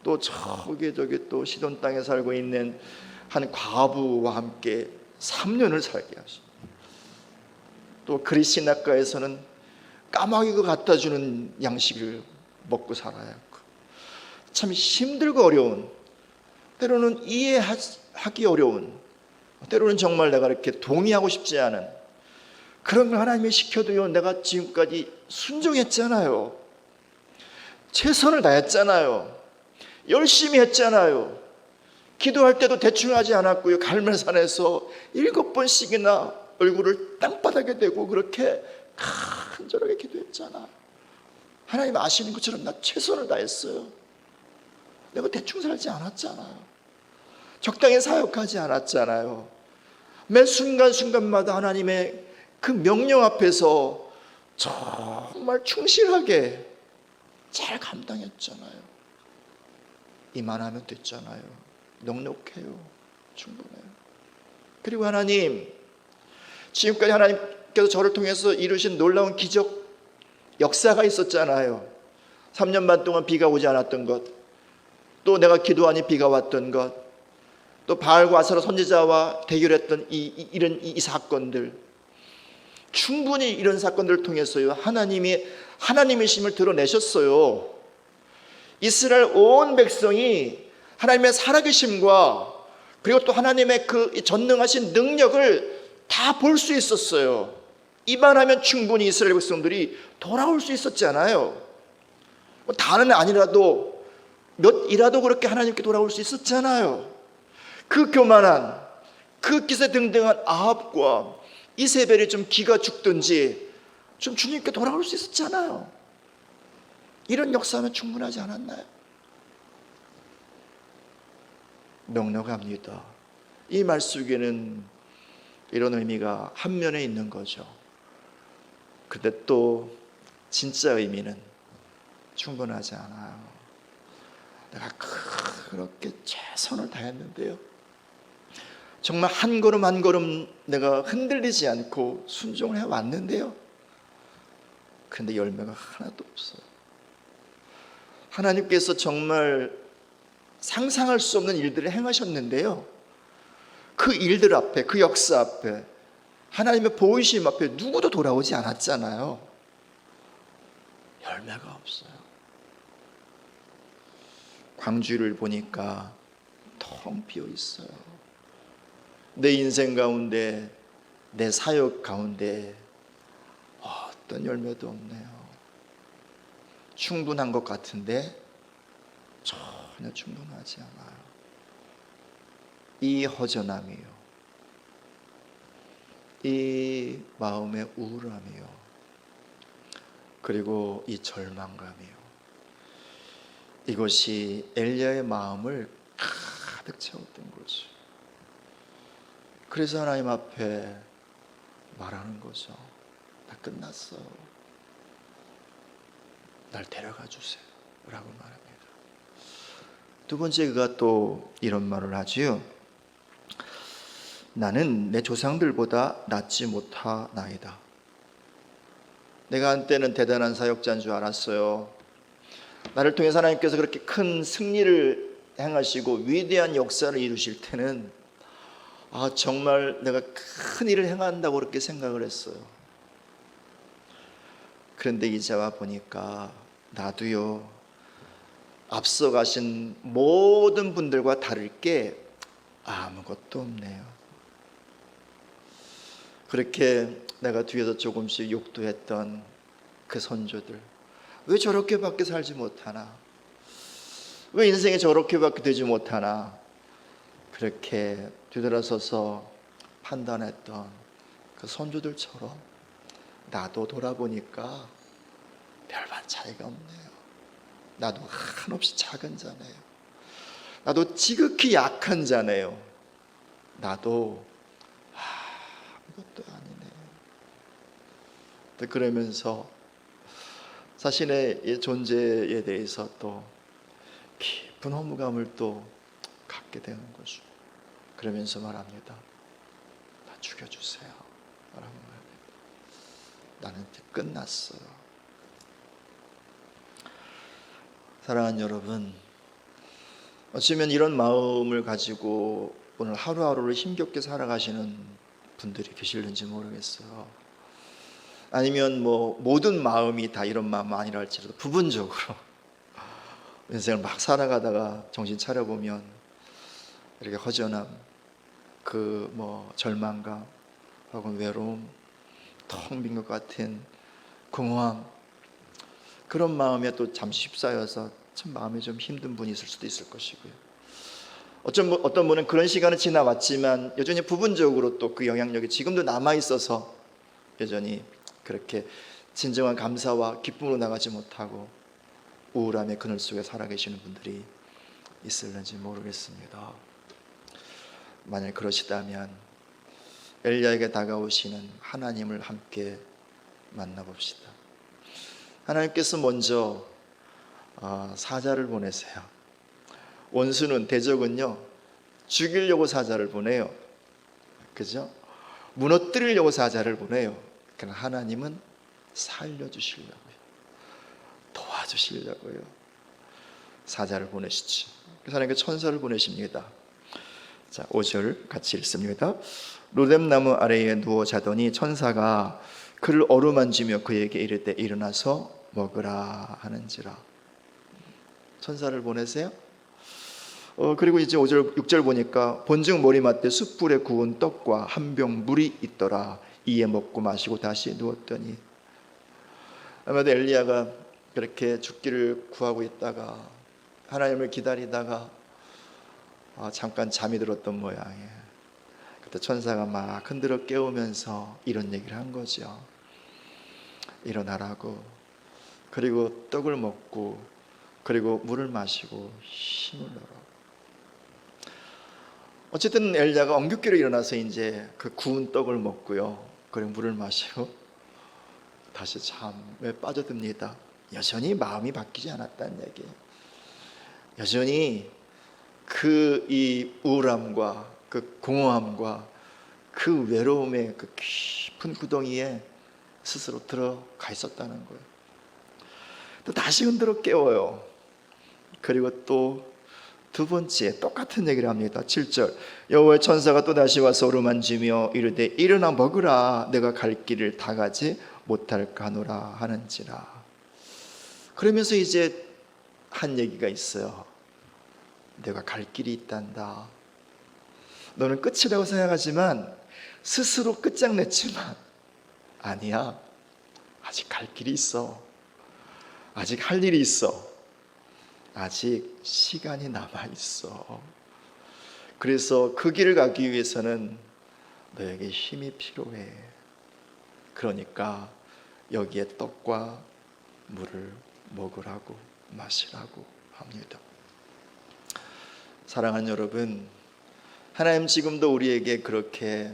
또 저기 또 시돈 땅에 살고 있는 한 과부와 함께 3년을 살게 하시고, 또 그리스 낙가에서는 까마귀가 갖다 주는 양식을 먹고 살아야 하고, 참 힘들고 어려운, 때로는 이해하기 어려운, 때로는 정말 내가 이렇게 동의하고 싶지 않은 그런 걸 하나님이 시켜도요, 내가 지금까지 순종했잖아요. 최선을 다했잖아요. 열심히 했잖아요. 기도할 때도 대충 하지 않았고요, 갈멜산에서 7번씩이나 얼굴을 땅바닥에 대고 그렇게 간절하게 기도했잖아. 하나님 아시는 것처럼 나 최선을 다했어요. 내가 대충 살지 않았잖아요. 적당히 사역하지 않았잖아요. 매 순간순간마다 하나님의 그 명령 앞에서 정말 충실하게 잘 감당했잖아요. 이만하면 됐잖아요. 넉넉해요. 충분해요. 그리고 하나님, 지금까지 하나님께서 저를 통해서 이루신 놀라운 기적 역사가 있었잖아요. 3년 반 동안 비가 오지 않았던 것, 또 내가 기도하니 비가 왔던 것, 또 바알과 아사라 선지자와 대결했던 이 사건들, 충분히 이런 사건들을 통해서요, 하나님이 하나님이심을 드러내셨어요. 이스라엘 온 백성이 하나님의 살아계심과 그리고 또 하나님의 그 전능하신 능력을 다 볼 수 있었어요. 이만하면 충분히 이스라엘 백성들이 돌아올 수 있었잖아요. 다는 아니라도 몇이라도 그렇게 하나님께 돌아올 수 있었잖아요. 그 교만한, 그 기세등등한 아합과 이세벨이 좀 기가 죽든지 좀 주님께 돌아올 수 있었잖아요. 이런 역사하면 충분하지 않았나요? 넉넉합니다. 이 말 속에는 이런 의미가 한 면에 있는 거죠. 근데 또 진짜 의미는 충분하지 않아요. 내가 그렇게 최선을 다했는데요, 정말 한 걸음 한 걸음 내가 흔들리지 않고 순종을 해왔는데요, 그런데 열매가 하나도 없어요. 하나님께서 정말 상상할 수 없는 일들을 행하셨는데요, 그 일들 앞에, 그 역사 앞에, 하나님의 보이심 앞에 누구도 돌아오지 않았잖아요. 열매가 없어요. 광주를 보니까 텅 비어 있어요. 내 인생 가운데, 내 사역 가운데 어떤 열매도 없네요. 충분한 것 같은데 전혀 충분하지 않아요. 이 허전함이요, 이 마음의 우울함이요, 그리고 이 절망감이요, 이것이 엘리야의 마음을 가득 채웠던 거죠. 그래서 하나님 앞에 말하는 거죠. 다 끝났어. 날 데려가 주세요 라고 말합니다. 두 번째, 그가 또 이런 말을 하지요. 나는 내 조상들보다 낫지 못하나이다. 내가 한때는 대단한 사역자인 줄 알았어요. 나를 통해서 하나님께서 그렇게 큰 승리를 행하시고 위대한 역사를 이루실 때는 정말 내가 큰 일을 행한다고 그렇게 생각을 했어요. 그런데 이제 와 보니까 나도요, 앞서 가신 모든 분들과 다를 게 아무것도 없네요. 그렇게 내가 뒤에서 조금씩 욕도 했던 그 선조들, 왜 저렇게밖에 살지 못하나, 왜 인생에 저렇게밖에 되지 못하나, 그렇게 뒤돌아서서 판단했던 그 선조들처럼 나도 돌아보니까 별반 차이가 없네요. 나도 한없이 작은 자네요. 나도 지극히 약한 자네요. 나도 아무것도 아니네요. 그러면서 자신의 이 존재에 대해서 또 깊은 허무감을 또 갖게 되는 거죠. 그러면서 말합니다. 나 죽여주세요. 라고 말합니다. 나는 이제 끝났어요. 사랑하는 여러분, 어쩌면 이런 마음을 가지고 오늘 하루하루를 힘겹게 살아가시는 분들이 계실는지 모르겠어요. 아니면 뭐 모든 마음이 다 이런 마음 아니라 할지라도 부분적으로 인생을 막 살아가다가 정신 차려보면 이렇게 허전함, 그 뭐 절망감 혹은 외로움, 텅 빈 것 같은 공허함, 그런 마음에 또 잠시 휩싸여서 참 마음이 좀 힘든 분이 있을 수도 있을 것이고요. 어떤 분은 그런 시간은 지나왔지만 여전히 부분적으로 또 그 영향력이 지금도 남아있어서 여전히 그렇게 진정한 감사와 기쁨으로 나가지 못하고 우울함의 그늘 속에 살아계시는 분들이 있을는지 모르겠습니다. 만약 그러시다면 엘리야에게 다가오시는 하나님을 함께 만나봅시다. 하나님께서 먼저 사자를 보내세요. 원수는, 대적은요, 죽이려고 사자를 보내요. 그죠? 무너뜨리려고 사자를 보내요. 그러나 하나님은 살려주시려고요, 도와주시려고요 사자를 보내시죠. 그래서 하나님께 천사를 보내십니다. 자, 5절 같이 읽습니다. 로뎀나무 아래에 누워 자더니 천사가 그를 어루만지며 그에게 이르되 일어나서 먹으라 하는지라. 천사를 보내세요. 그리고 이제 5절 6절 보니까 본즉 머리맡에 숯불에 구운 떡과 한 병 물이 있더라. 이에 먹고 마시고 다시 누웠더니, 아마도 엘리야가 그렇게 죽기를 구하고 있다가 하나님을 기다리다가 잠깐 잠이 들었던 모양이에요. 그때 천사가 막 흔들어 깨우면서 이런 얘기를 한 거죠. 일어나라고. 그리고 떡을 먹고 그리고 물을 마시고 힘을 내라고. 어쨌든 엘리야가 엉겹기로 일어나서 이제 그 구운 떡을 먹고요, 그리고 물을 마시고 다시 잠에 빠져듭니다. 여전히 마음이 바뀌지 않았다는 얘기예요. 여전히 그 이 우울함과 그 공허함과 그 외로움의 그 깊은 구덩이에 스스로 들어가 있었다는 거예요. 또 다시 흔들어 깨워요. 그리고 또 두 번째 똑같은 얘기를 합니다. 7절 여호와의 천사가 또 다시 와서 어루만지며 이르되 일어나 먹으라. 내가 갈 길을 다 가지 못할까 하노라 하는지라. 그러면서 이제 한 얘기가 있어요. 내가 갈 길이 있단다. 너는 끝이라고 생각하지만 스스로 끝장냈지만 아니야. 아직 갈 길이 있어. 아직 할 일이 있어. 아직 시간이 남아있어. 그래서 그 길을 가기 위해서는 너에게 힘이 필요해. 그러니까 여기에 떡과 물을 먹으라고 마시라고 합니다. 사랑하는 여러분, 하나님 지금도 우리에게 그렇게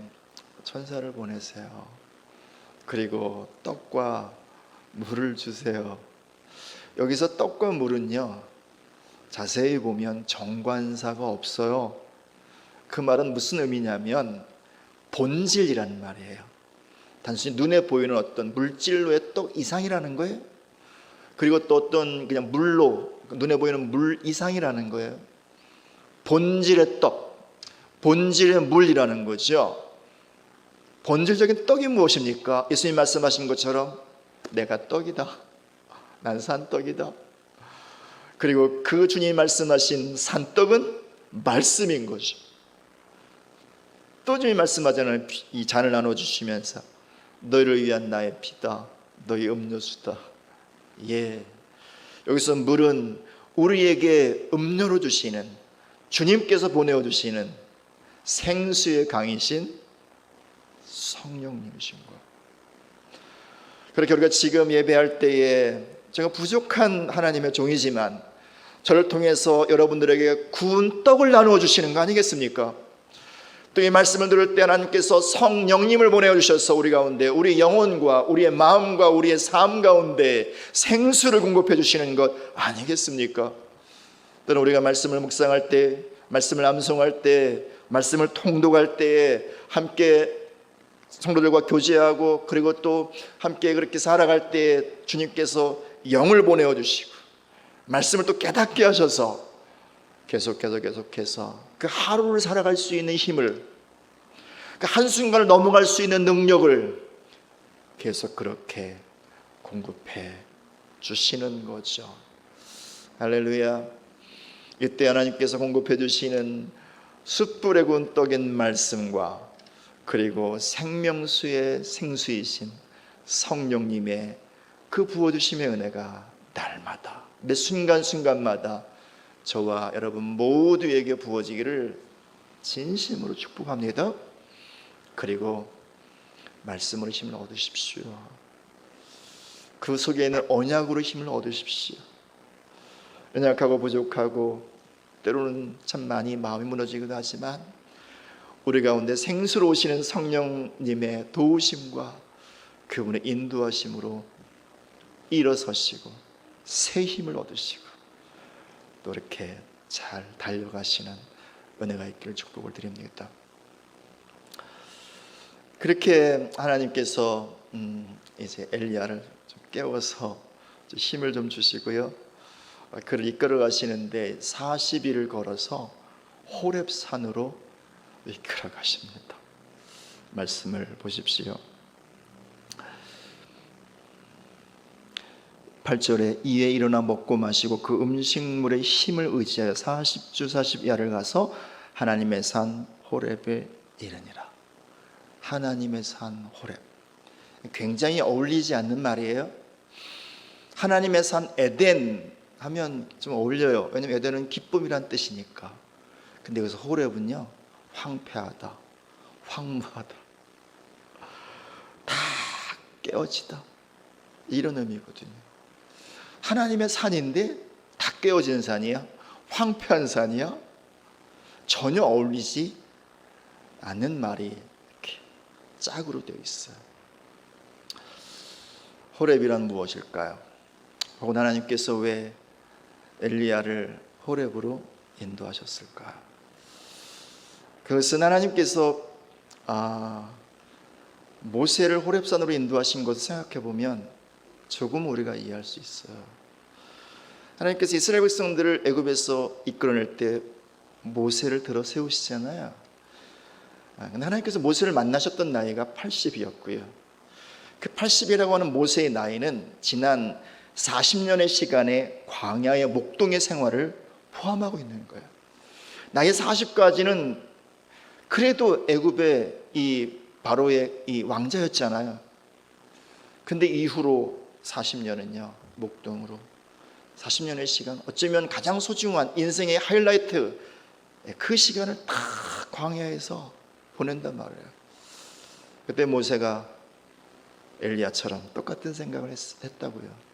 천사를 보내세요. 그리고 떡과 물을 주세요. 여기서 떡과 물은요, 자세히 보면 정관사가 없어요. 그 말은 무슨 의미냐면 본질이라는 말이에요. 단순히 눈에 보이는 어떤 물질로의 떡 이상이라는 거예요. 그리고 또 어떤 그냥 물로, 눈에 보이는 물 이상이라는 거예요. 본질의 떡, 본질의 물이라는 거죠. 본질적인 떡이 무엇입니까? 예수님 말씀하신 것처럼 내가 떡이다. 난 산떡이다. 그리고 그 주님이 말씀하신 산떡은 말씀인 거죠. 또 주님이 말씀하잖아요. 이 잔을 나눠주시면서 너희를 위한 나의 피다. 너희 음료수다. 예, 여기서 물은 우리에게 음료로 주시는, 주님께서 보내어 주시는 생수의 강이신 성령님이신 거예요. 그렇게 우리가 지금 예배할 때에 제가 부족한 하나님의 종이지만 저를 통해서 여러분들에게 구운 떡을 나누어 주시는 거 아니겠습니까? 또 이 말씀을 들을 때 하나님께서 성령님을 보내주셔서 우리 가운데 우리 영혼과 우리의 마음과 우리의 삶 가운데 생수를 공급해 주시는 것 아니겠습니까? 또는 우리가 말씀을 묵상할 때, 말씀을 암송할 때, 말씀을 통독할 때에 함께 성도들과 교제하고 그리고 또 함께 그렇게 살아갈 때 주님께서 영을 보내어 주시고 말씀을 또 깨닫게 하셔서 계속해서 그 하루를 살아갈 수 있는 힘을, 그 한순간을 넘어갈 수 있는 능력을 계속 그렇게 공급해 주시는 거죠. 할렐루야. 이때 하나님께서 공급해 주시는 숯불에 구운 떡인 말씀과 그리고 생명수의 생수이신 성령님의 그 부어주심의 은혜가 날마다 매 순간순간마다 저와 여러분 모두에게 부어지기를 진심으로 축복합니다. 그리고 말씀으로 힘을 얻으십시오. 그 속에 있는 언약으로 힘을 얻으십시오. 연약하고 부족하고 때로는 참 많이 마음이 무너지기도 하지만 우리 가운데 생수로 오시는 성령님의 도우심과 그분의 인도하심으로 일어서시고 새 힘을 얻으시고 또 이렇게 잘 달려가시는 은혜가 있기를 축복을 드립니다. 그렇게 하나님께서 이제 엘리야를 좀 깨워서 좀 힘을 좀 주시고요, 그를 이끌어 가시는데 40일을 걸어서 호렙산으로 이끌어 가십니다. 말씀을 보십시오. 8절에 이에 일어나 먹고 마시고 그 음식물의 힘을 의지하여 40주 40야를 가서 하나님의 산 호렙에 이르니라. 하나님의 산 호렙, 굉장히 어울리지 않는 말이에요. 하나님의 산 에덴 하면 좀 어울려요. 왜냐하면 에덴은 기쁨이란 뜻이니까. 근데 여기서 호렙은요, 황폐하다, 황무하다, 다 깨어지다, 이런 의미거든요. 하나님의 산인데 다 깨어지는 산이야? 황폐한 산이야? 전혀 어울리지 않는 말이 이렇게 짝으로 되어 있어요. 호렙이란 무엇일까요? 혹은 하나님께서 왜 엘리야를 호렙으로 인도하셨을까요? 그것은 하나님께서 모세를 호렙산으로 인도하신 것을 생각해 보면 조금 우리가 이해할 수 있어요. 하나님께서 이스라엘 백성들을 애굽에서 이끌어낼 때 모세를 들어 세우시잖아요. 근데 하나님께서 모세를 만나셨던 나이가 80이었고요. 그 80이라고 하는 모세의 나이는 지난 40년의 시간의 광야의 목동의 생활을 포함하고 있는 거예요. 나이 40까지는 그래도 애굽의 이 바로의 이 왕자였잖아요. 근데 이후로 40년은요, 목동으로 40년의 시간, 어쩌면 가장 소중한 인생의 하이라이트, 그 시간을 다 광야에서 보낸단 말이에요. 그때 모세가 엘리야처럼 똑같은 생각을 했다고요.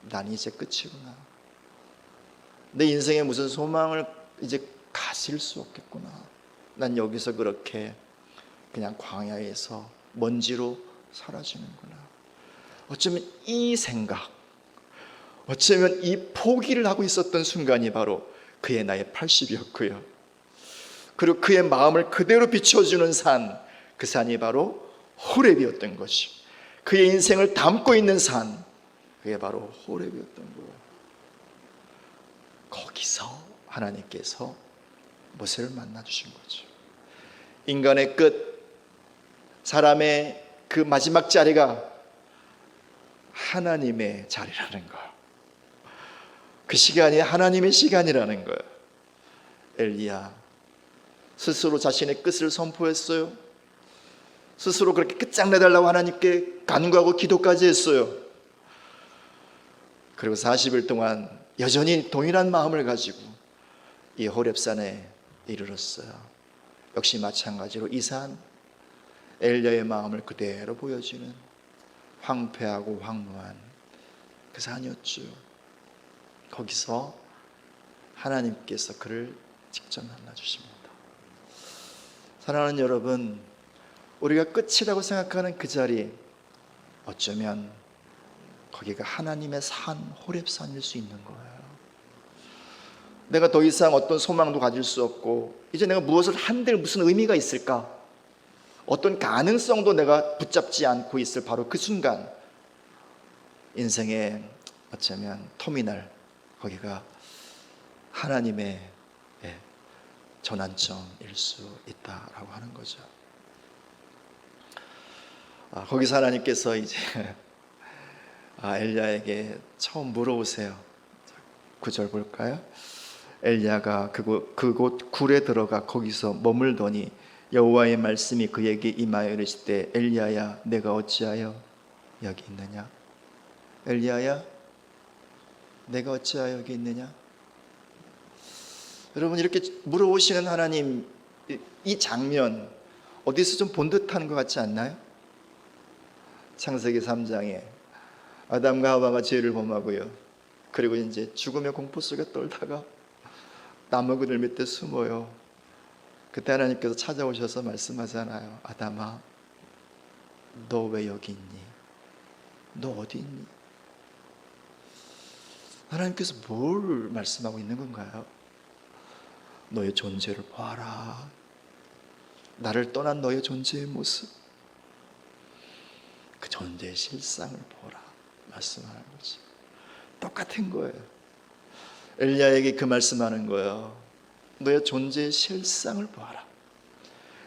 난 이제 끝이구나. 내 인생에 무슨 소망을 이제 가질 수 없겠구나. 난 여기서 그렇게 그냥 광야에서 먼지로 사라지는구나. 어쩌면 이 생각, 어쩌면 이 포기를 하고 있었던 순간이 바로 그의 나이 80이었고요. 그리고 그의 마음을 그대로 비춰주는 산, 그 산이 바로 호렙이었던 것이, 그의 인생을 담고 있는 산, 그게 바로 호렙이었던 거예요. 거기서 하나님께서 모세를 만나 주신 거죠. 인간의 끝, 사람의 그 마지막 자리가 하나님의 자리라는 거예요. 그 시간이 하나님의 시간이라는 거예요. 엘리야 스스로 자신의 끝을 선포했어요. 스스로 그렇게 끝장내달라고 하나님께 간구하고 기도까지 했어요. 그리고 40일 동안 여전히 동일한 마음을 가지고 이 호렙산에 이르렀어요. 역시 마찬가지로 이 산, 엘리야의 마음을 그대로 보여주는 황폐하고 황무한 그 산이었죠. 거기서 하나님께서 그를 직접 만나주십니다. 사랑하는 여러분, 우리가 끝이라고 생각하는 그 자리, 어쩌면 거기가 하나님의 산, 호렙산일 수 있는 거예요. 내가 더 이상 어떤 소망도 가질 수 없고, 이제 내가 무엇을 한들 무슨 의미가 있을까? 어떤 가능성도 내가 붙잡지 않고 있을 바로 그 순간, 인생의 어쩌면 터미널, 거기가 하나님의 전환점일 수 있다라고 하는 거죠. 거기서 하나님께서 이제 엘리야에게 처음 물어보세요. 9절 볼까요? 엘리야가 그곳 굴에 들어가 거기서 머물더니 여호와의 말씀이 그에게 임하여 이르시되 엘리야야 내가 어찌하여 여기 있느냐? 엘리야야 내가 어찌하여 여기 있느냐? 여러분, 이렇게 물어보시는 하나님, 이 장면 어디서 좀 본 듯한 것 같지 않나요? 창세기 3장에 아담과 하와가 죄를 범하고요, 그리고 이제 죽음의 공포 속에 떨다가 나무 그늘 밑에 숨어요. 그때 하나님께서 찾아오셔서 말씀하잖아요. 아담아, 너 왜 여기 있니? 너 어디 있니? 하나님께서 뭘 말씀하고 있는 건가요? 너의 존재를 봐라. 나를 떠난 너의 존재의 모습, 그 존재의 실상을 보라 말씀하는 거지. 똑같은 거예요. 엘리야에게 그 말씀하는 거예요. 너의 존재의 실상을 보아라.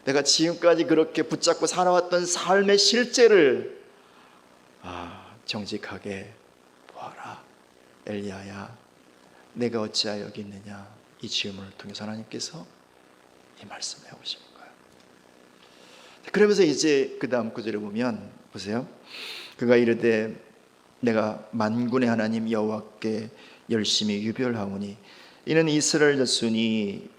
내가 지금까지 그렇게 붙잡고 살아왔던 삶의 실제를 정직하게 보아라. 엘리야야 내가 어찌하여 여기 있느냐? 이 질문을 통해서 하나님께서 이 말씀을 해오시는 거예요. 그러면서 이제 그 다음 구절을 보면 보세요. 그가 이르되 내가 만군의 하나님 여호와께 열심히 유별하오니 이는 이스라엘 자손이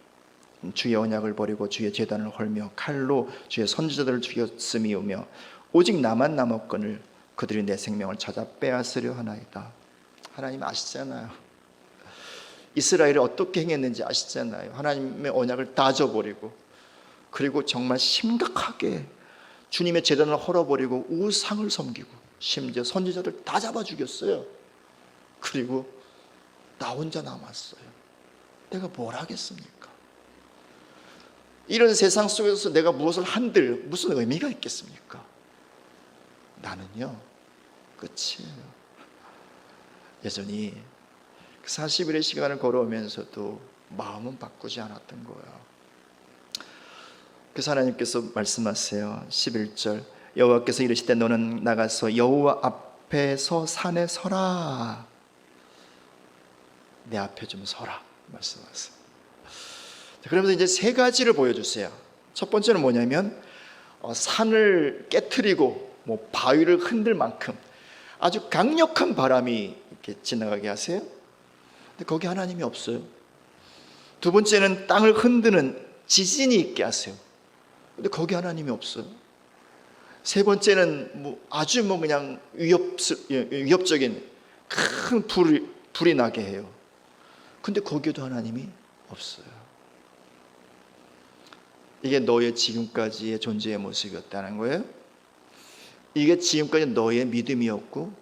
주의 언약을 버리고 주의 제단을 헐며 칼로 주의 선지자들을 죽였음이오며 오직 나만 남았거늘 그들이 내 생명을 찾아 빼앗으려 하나이다. 하나님 아시잖아요. 이스라엘이 어떻게 행했는지 아시잖아요. 하나님의 언약을 다 저버리고, 그리고 정말 심각하게 주님의 제단을 헐어버리고 우상을 섬기고, 심지어 선지자들 다 잡아 죽였어요. 그리고 나 혼자 남았어요. 내가 뭘 하겠습니까? 이런 세상 속에서 내가 무엇을 한들 무슨 의미가 있겠습니까? 나는요 끝이에요. 여전히 40일의 시간을 걸어오면서도 마음은 바꾸지 않았던 거예요. 그래서 하나님께서 말씀하세요. 11절 여호와께서 이르시되 너는 나가서 여호와 앞에서 산에 서라. 내 앞에 좀 서라 말씀하세요. 그러면서 이제 세 가지를 보여주세요. 첫 번째는 뭐냐면 산을 깨트리고 바위를 흔들 만큼 아주 강력한 바람이 이렇게 지나가게 하세요. 근데 거기 하나님이 없어요. 두 번째는 땅을 흔드는 지진이 있게 하세요. 근데 거기 하나님이 없어요. 세 번째는 아주 그냥 위협적인 큰 불이 나게 해요. 근데 거기에도 하나님이 없어요. 이게 너의 지금까지의 존재의 모습이었다는 거예요. 이게 지금까지 너의 믿음이었고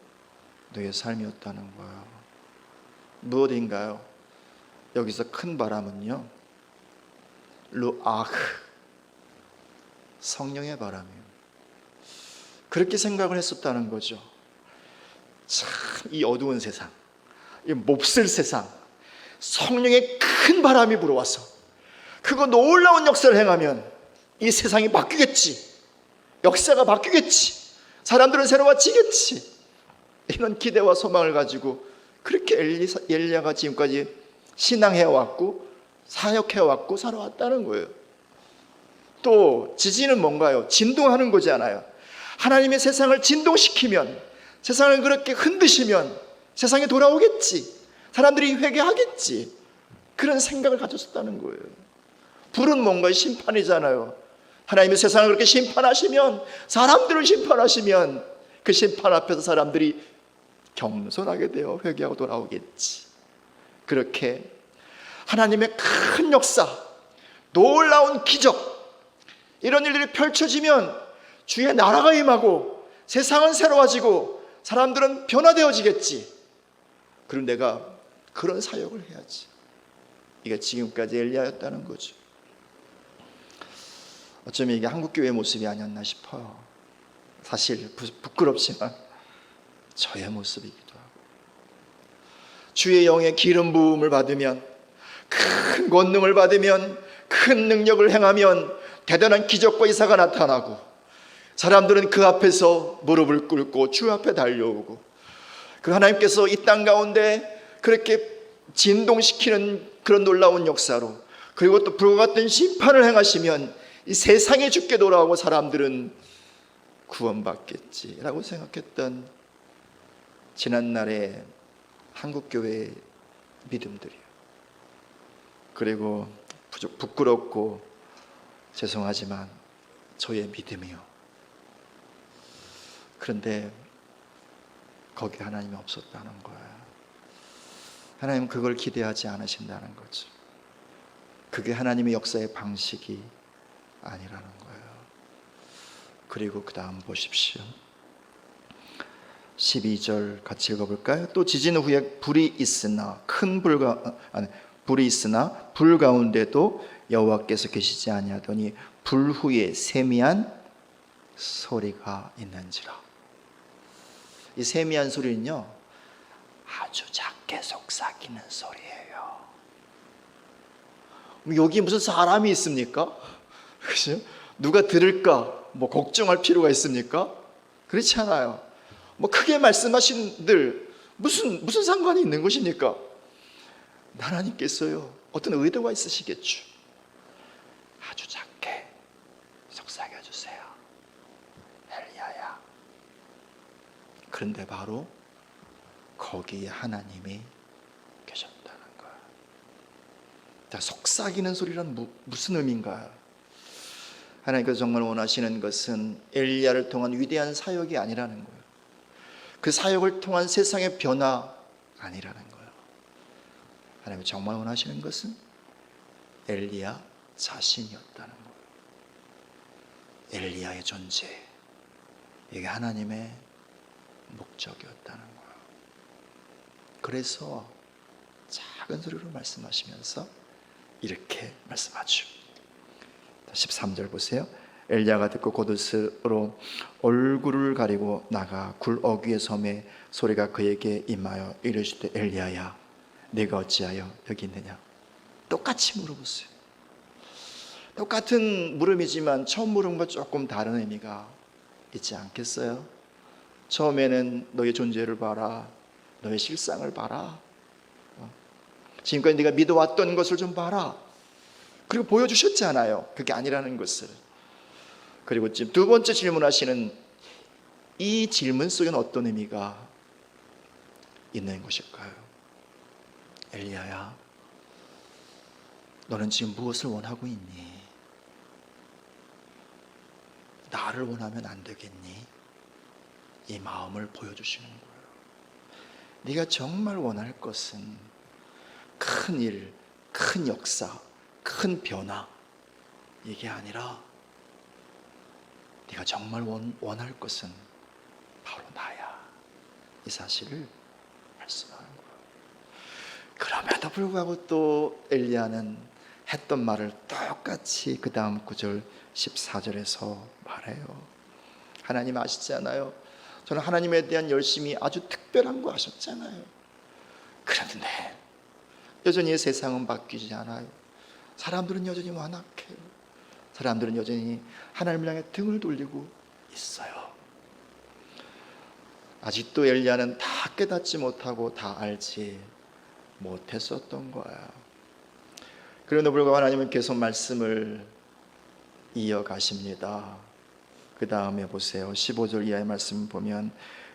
너의 삶이었다는 거예요. 무엇인가요? 여기서 큰 바람은요 루아흐, 성령의 바람이에요. 그렇게 생각을 했었다는 거죠. 참, 이 어두운 세상, 이 몹쓸 세상, 성령의 큰 바람이 불어와서 그거 놀라운 역사를 행하면 이 세상이 바뀌겠지, 역사가 바뀌겠지, 사람들은 새로워지겠지, 이런 기대와 소망을 가지고 그렇게 엘리야가 지금까지 신앙해왔고 사역해왔고 살아왔다는 거예요. 또 지진은 뭔가요? 진동하는 거잖아요. 하나님의 세상을 진동시키면, 세상을 그렇게 흔드시면 세상이 돌아오겠지, 사람들이 회개하겠지, 그런 생각을 가졌었다는 거예요. 불은 뭔가요? 심판이잖아요. 하나님의 세상을 그렇게 심판하시면, 사람들을 심판하시면 그 심판 앞에서 사람들이 겸손하게 되어 회개하고 돌아오겠지. 그렇게 하나님의 큰 역사, 놀라운 기적, 이런 일들이 펼쳐지면 주의 나라가 임하고 세상은 새로워지고 사람들은 변화되어지겠지. 그럼 내가 그런 사역을 해야지. 이게 지금까지 엘리야였다는 거죠. 어쩌면 이게 한국교회의 모습이 아니었나 싶어요. 사실 부끄럽지만 저의 모습이기도 하고, 주의 영의 기름 부음을 받으면, 큰 권능을 받으면, 큰 능력을 행하면 대단한 기적과 이사가 나타나고 사람들은 그 앞에서 무릎을 꿇고 주 앞에 달려오고, 그 하나님께서 이 땅 가운데 그렇게 진동시키는 그런 놀라운 역사로, 그리고 또 불과 같은 심판을 행하시면 이 세상에 죽게 돌아오고 사람들은 구원받겠지라고 생각했던 지난날의 한국교회의 믿음들이에요. 그리고 부끄럽고 죄송하지만 저의 믿음이요. 그런데 거기에 하나님이 없었다는 거예요. 하나님은 그걸 기대하지 않으신다는 거죠. 그게 하나님의 역사의 방식이 아니라는 거예요. 그리고 그 다음 보십시오. 12절 같이 읽어볼까요? 또 지진 후에 불이 있으나 불 가운데도 여호와께서 계시지 아니하더니 불 후에 세미한 소리가 있는지라. 이 세미한 소리는요, 아주 작게 속삭이는 소리예요. 여기 무슨 사람이 있습니까? 그죠? 누가 들을까 뭐 걱정할 필요가 있습니까? 그렇지 않아요. 뭐 크게 말씀하신들 무슨 상관이 있는 것입니까? 하나님께서요, 어떤 의도가 있으시겠죠. 아주 작게 속삭여 주세요, 엘리야야. 그런데 바로 거기에 하나님이 계셨다는 거예요. 자, 속삭이는 소리란 무슨 의미인가요? 하나님께서 정말 원하시는 것은 엘리야를 통한 위대한 사역이 아니라는 거예요. 그 사역을 통한 세상의 변화 아니라는 거예요. 하나님이 정말 원하시는 것은 엘리야 자신이었다는 거예요. 엘리야의 존재, 이게 하나님의 목적이었다는 거예요. 그래서 작은 소리로 말씀하시면서 이렇게 말씀하죠. 13절 보세요. 엘리야가 듣고 겉옷으로 얼굴을 가리고 나가 굴 어귀의 섬에 소리가 그에게 임하여 이르시되 엘리야야, 네가 어찌하여 여기 있느냐. 똑같이 물어보세요. 똑같은 물음이지만 처음 물음과 조금 다른 의미가 있지 않겠어요? 처음에는 너의 존재를 봐라, 너의 실상을 봐라, 지금까지 네가 믿어왔던 것을 좀 봐라, 그리고 보여주셨잖아요, 그게 아니라는 것을. 그리고 지금 두 번째 질문하시는 이 질문 속에는 어떤 의미가 있는 것일까요? 엘리야야, 너는 지금 무엇을 원하고 있니? 나를 원하면 안 되겠니? 이 마음을 보여주시는 거예요. 네가 정말 원할 것은 큰 일, 큰 역사, 큰 변화, 이게 아니라 네가 정말 원할 것은 바로 나야, 이 사실을 말씀하는 거예요. 그럼에도 불구하고 또 엘리야는 했던 말을 똑같이 그 다음 9절 14절에서 말해요. 하나님 아시잖아요. 저는 하나님에 대한 열심이 아주 특별한 거 아셨잖아요. 그런데 여전히 세상은 바뀌지 않아요. 사람들은 여전히 완악해요. 사람들은 여전히 하나님을 향해 등을 돌리고 있어요. 아직도 엘리야는 다 깨닫지 못하고 다 알지 못했었던 거야. 그럼에도 불구하고 하나님은 계속 말씀을 이어가십니다. 그 다음에 보세요. 15절 이하의 말씀 보면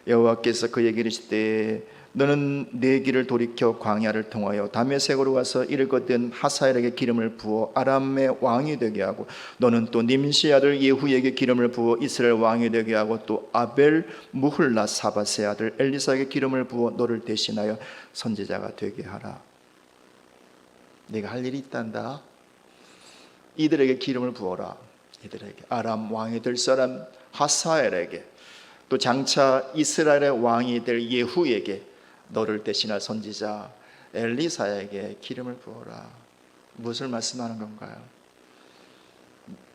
여호와께서 그에게 이르시되 너는 내 길을 돌이켜 광야를 통하여 다메섹으로 가서 이르거든 하사엘에게 기름을 부어 아람의 왕이 되게 하고 너는 또 님시 아들 예후에게 기름을 부어 이스라엘 왕이 되게 하고 또 아벨 무훌라 사바세 아들 엘리사에게 기름을 부어 너를 대신하여 선지자가 되게 하라. 네가 할 일이 있단다. 이들에게 기름을 부어라. 이들에게, 아람 왕이 될 사람 하사엘에게, 또 장차 이스라엘의 왕이 될 예후에게, 너를 대신할 선지자 엘리사에게 기름을 부어라. 무엇을 말씀하는 건가요?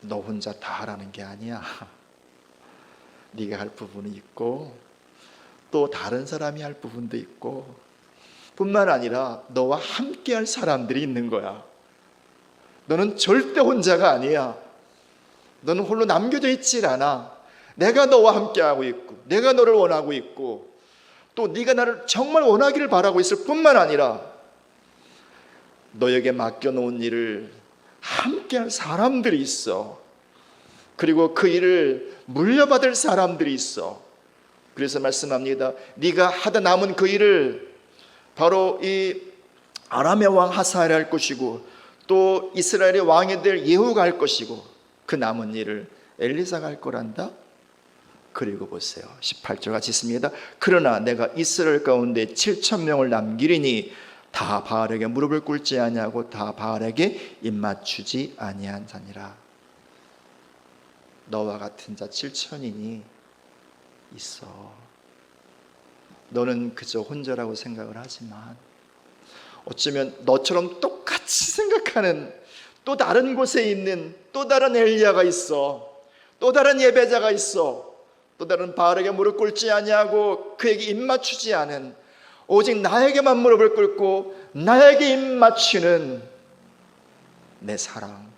너 혼자 다 하라는 게 아니야. 네가 할 부분이 있고 또 다른 사람이 할 부분도 있고, 뿐만 아니라 너와 함께 할 사람들이 있는 거야. 너는 절대 혼자가 아니야. 너는 홀로 남겨져 있질 않아. 내가 너와 함께 하고 있고, 내가 너를 원하고 있고, 또 네가 나를 정말 원하기를 바라고 있을 뿐만 아니라 너에게 맡겨놓은 일을 함께 할 사람들이 있어. 그리고 그 일을 물려받을 사람들이 있어. 그래서 말씀합니다. 네가 하다 남은 그 일을 바로 이 아람의 왕 하사엘이 할 것이고, 또 이스라엘의 왕이 될 예후가 할 것이고, 그 남은 일을 엘리사가 할 거란다. 그리고 보세요, 18절 같이 있습니다. 그러나 내가 이스라엘 가운데 7,000명을 남기리니 다 바알에게 무릎을 꿇지 아니하고 다 바알에게 입맞추지 아니한 자니라. 너와 같은 자 7,000인이 있어. 너는 그저 혼자라고 생각을 하지만 어쩌면 너처럼 똑같이 생각하는 또 다른 곳에 있는 또 다른 엘리야가 있어. 또 다른 예배자가 있어. 또 다른 바알에게 무릎 꿇지 아니하고 그에게 입맞추지 않은, 오직 나에게만 무릎을 꿇고 나에게 입맞추는 내 사랑,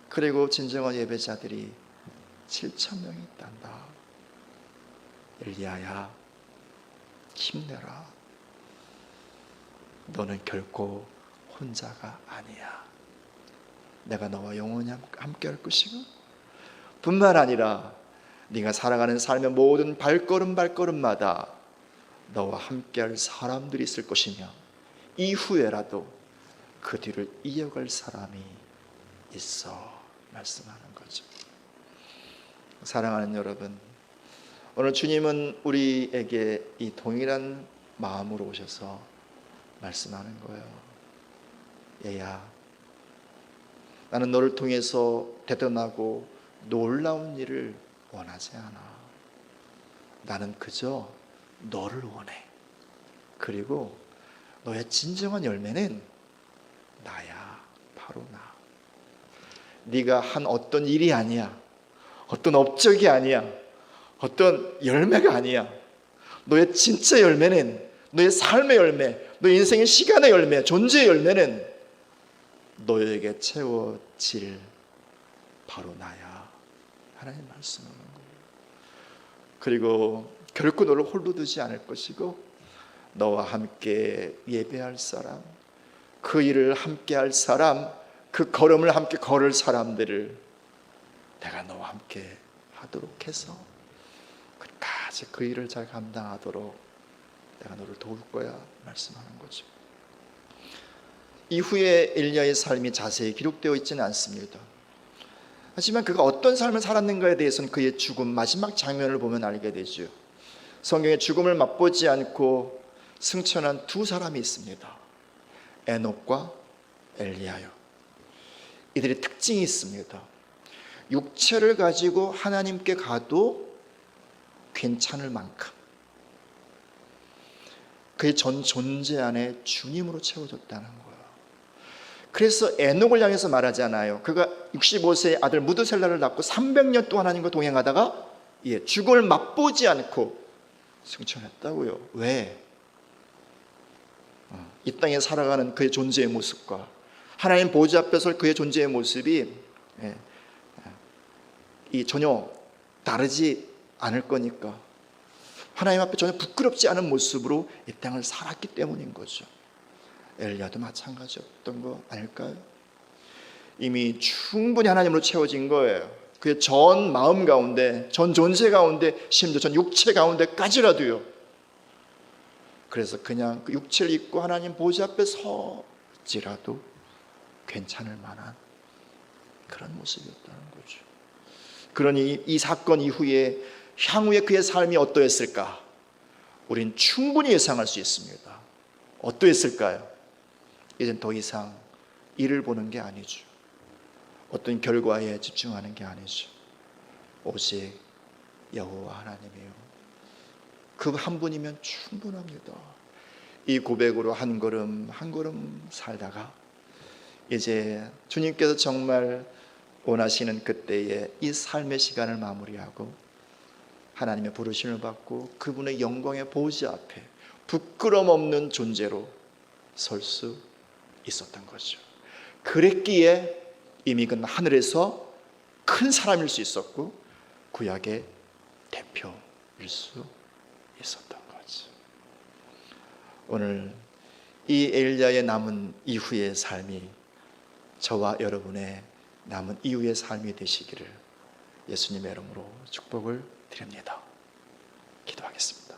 그리고 진정한 예배자들이 7,000명이 있단다. 엘리야야, 힘내라. 너는 결코 혼자가 아니야. 내가 너와 영원히 함께 할 것이고, 뿐만 아니라 네가 살아가는 삶의 모든 발걸음마다 너와 함께 할 사람들이 있을 것이며, 이후에라도 그 뒤를 이어갈 사람이 있어 말씀하는 거죠. 사랑하는 여러분, 오늘 주님은 우리에게 이 동일한 마음으로 오셔서 말씀하는 거예요. 얘야, 나는 너를 통해서 대단하고 놀라운 일을 원하지 않아. 나는 그저 너를 원해. 그리고 너의 진정한 열매는 나야. 바로 나. 네가 한 어떤 일이 아니야. 어떤 업적이 아니야. 어떤 열매가 아니야. 너의 진짜 열매는, 너의 삶의 열매, 너의 인생의 시간의 열매, 존재의 열매는 너에게 채워질 바로 나야. 하나님 말씀하는 거예요. 그리고 결코 너를 홀로 두지 않을 것이고, 너와 함께 예배할 사람, 그 일을 함께 할 사람, 그 걸음을 함께 걸을 사람들을 내가 너와 함께 하도록 해서 끝까지 그 일을 잘 감당하도록 내가 너를 도울 거야 말씀하는 거죠. 이후에 엘리야의 삶이 자세히 기록되어 있지는 않습니다. 하지만 그가 어떤 삶을 살았는가에 대해서는 그의 죽음 마지막 장면을 보면 알게 되죠. 성경에 죽음을 맛보지 않고 승천한 두 사람이 있습니다. 에녹과 엘리야요. 이들의 특징이 있습니다. 육체를 가지고 하나님께 가도 괜찮을 만큼 그의 전 존재 안에 주님으로 채워졌다는 거예요. 그래서 에녹을 향해서 말하잖아요. 그가 65세의 아들 무드셀라를 낳고 300년 동안 하나님과 동행하다가 죽음을 맛보지 않고 승천했다고요. 왜? 이 땅에 살아가는 그의 존재의 모습과 하나님 보좌 앞에서 그의 존재의 모습이 전혀 다르지 않을 거니까 하나님 앞에 전혀 부끄럽지 않은 모습으로 이 땅을 살았기 때문인 거죠. 엘리야도 마찬가지였던 거 아닐까요? 이미 충분히 하나님으로 채워진 거예요. 그의 전 마음 가운데, 전 존재 가운데, 심지어 전 육체 가운데까지라도요. 그래서 그냥 그 육체를 입고 하나님 보좌 앞에 서지라도 괜찮을 만한 그런 모습이었다는 거죠. 그러니 이 사건 이후에 향후에 그의 삶이 어떠했을까? 우린 충분히 예상할 수 있습니다. 어떠했을까요? 이젠 더 이상 이를 보는 게 아니죠. 어떤 결과에 집중하는 게 아니죠. 오직 여호와 하나님이요, 그 한 분이면 충분합니다. 이 고백으로 한 걸음 한 걸음 살다가 이제 주님께서 정말 원하시는 그때에 이 삶의 시간을 마무리하고 하나님의 부르심을 받고 그분의 영광의 보좌 앞에 부끄럼 없는 존재로 설 수 있었던 거죠. 그랬기에 이미 그 하늘에서 큰 사람일 수 있었고 구약의 대표일 수 있었던 거죠. 오늘 이 엘리야의 남은 이후의 삶이 저와 여러분의 남은 이후의 삶이 되시기를 예수님의 이름으로 축복을 드립니다. 기도하겠습니다.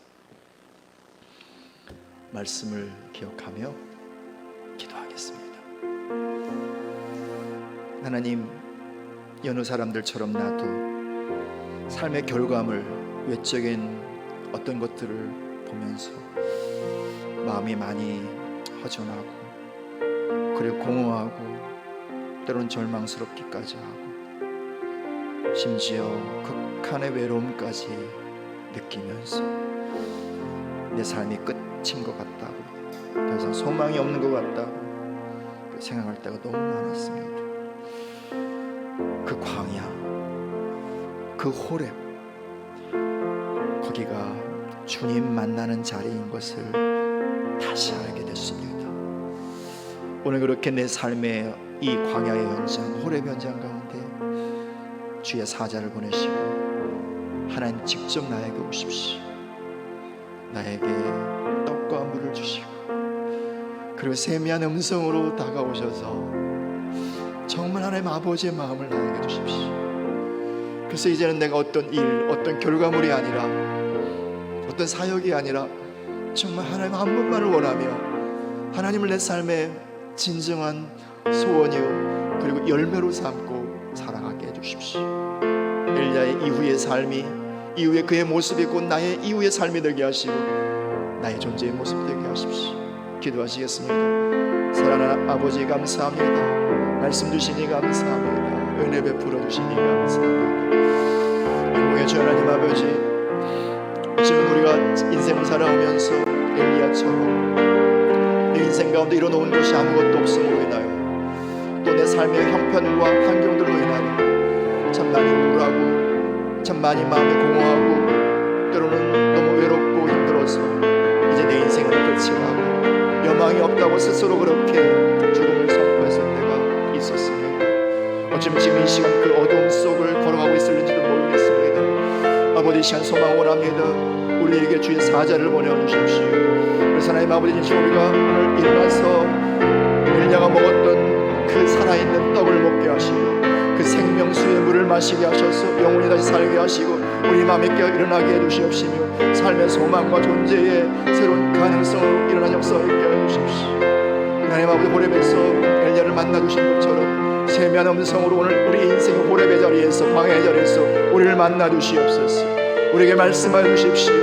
말씀을 기억하며 기도하겠습니다. 하나님, 여느 사람들처럼 나도 삶의 결과물, 외적인 어떤 것들을 보면서 마음이 많이 허전하고 그리고 공허하고 때로는 절망스럽기까지 하고 심지어 극한의 외로움까지 느끼면서 내 삶이 끝인 것 같다고, 더 이상 소망이 없는 것 같다고 생각할 때가 너무 많았습니다. 그 광야, 그 호렙, 거기가 주님 만나는 자리인 것을 다시 알게 됐습니다. 오늘 그렇게 내 삶의 이 광야의 현장, 호렙 현장 가운데 주의 사자를 보내시고 하나님 직접 나에게 오십시오. 나에게 떡과 물을 주시고 그리고 세미한 음성으로 다가오셔서 정말 하나님 아버지의 마음을 나에게 주십시오. 그래서 이제는 내가 어떤 일, 어떤 결과물이 아니라 어떤 사역이 아니라 정말 하나님 한 분만을 원하며 하나님을 내 삶의 진정한 소원이요 그리고 열매로 삼고 살아가게 해주십시오. 엘리야의 이후의 삶이, 이후에 그의 모습이 곧 나의 이후의 삶이 되게 하시고 나의 존재의 모습이 되게 하십시오. 기도하시겠습니다. 사랑하는 아버지 감사합니다. 말씀 주시니 감사합니다. 은혜 베풀어 주시니 감사합니다. 영광의 주 하나님 아버지, 지금 우리가 인생을 살아오면서 엘리야처럼 내 인생 가운데 이뤄놓은 것이 아무것도 없음으로 인하여 또 내 삶의 형편과 환경들로 인하여 참 많이 우울하고 참 많이 마음이 공허하고 때로는 너무 외롭고 힘들어서 이제 내 인생은 끝이라고 여망이 없다고 스스로 그렇게 죽음을 선포했을 때가 있었습니다. 어쩌면 지금 이 시간 그 어두움 속을 걸어가고 있을지도 모르겠습니다. 아버지, 이 시간 소망 원합니다. 우리에게 주의 사자를 보내주십시오. 그래서 하나님 아버지, 진짜 우리가 오늘 일어나서 엘리야가 먹었던 그 살아있는 떡을 먹게 하시고 그 생명수의 물을 마시게 하셔서 영혼이 다시 살게 하시고 우리 마음에 깨어 일어나게 해주시옵시며 삶의 소망과 존재의 새로운 가능성으로 일어나는 역사에 깨어 해주십시오. 하나님 아버지, 호렙에서 엘리야를 만나주신 것처럼 세미한 음성으로 오늘 우리 인생의 호렙의 자리에서, 광야의 자리에서 우리를 만나주시옵소서. 우리에게 말씀하여 주십시오.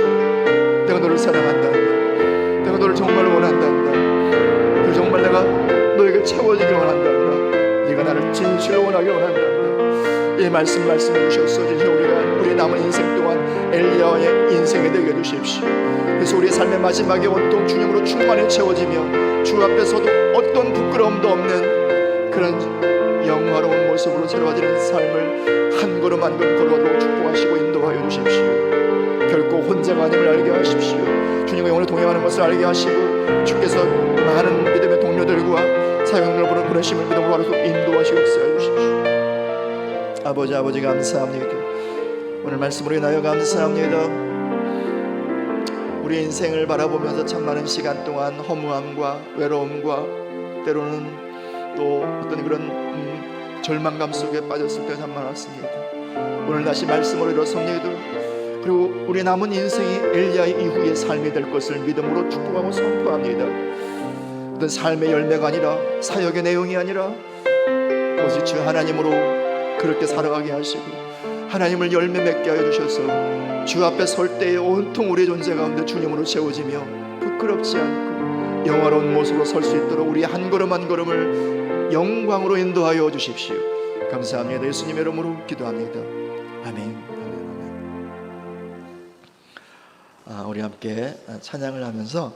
내가 너를 사랑한다, 내가 너를 정말 원한다, 그 정말 내가 너에게 채워지길 원한다, 네가 나를 진실로 원하길 원한다. 이 말씀해 주셔서 이제 우리 남은 인생 동안 엘리야의 인생이 되게 해주십시오. 그래서 우리의 삶의 마지막에 온통 주님으로 충만히 채워지며 주 앞에서도 어떤 부끄러움도 없는 그런 영화로운 모습으로 새로워지는 삶을 한 걸음 한 걸음 걸어가도록 축복하시고 인도하여 주십시오. 결코 혼자가 아님을 알게 하십시오. 주님과 영원히 동행하는 것을 알게 하시고 주께서 많은 믿음의 동료들과 사역을 보내심을 믿음으로 하루도 인도하시고 역사해 주십시오. 아버지 감사합니다. 오늘 말씀으로 인하여 감사합니다. 우리 인생을 바라보면서 참 많은 시간 동안 허무함과 외로움과 때로는 또 어떤 그런 절망감 속에 빠졌을 때가 참 많았습니다. 오늘 다시 말씀으로 일어섭니다. 그리고 우리 남은 인생이 엘리야의 이후의 삶이 될 것을 믿음으로 축복하고 선포합니다. 어떤 삶의 열매가 아니라 사역의 내용이 아니라 오직 주 하나님으로 그렇게 살아가게 하시고 하나님을 열매 맺게 하여 주셔서 주 앞에 설 때에 온통 우리의 존재 가운데 주님으로 채워지며 부끄럽지 않고 영화로운 모습으로 설 수 있도록 우리 한 걸음 한 걸음을 영광으로 인도하여 주십시오. 감사합니다. 예수님의 이름으로 기도합니다. 아멘. 우리 함께 찬양을 하면서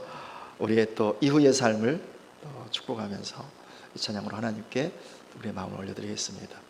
우리의 또 이후의 삶을 축복하면서 이 찬양으로 하나님께 우리의 마음을 올려드리겠습니다.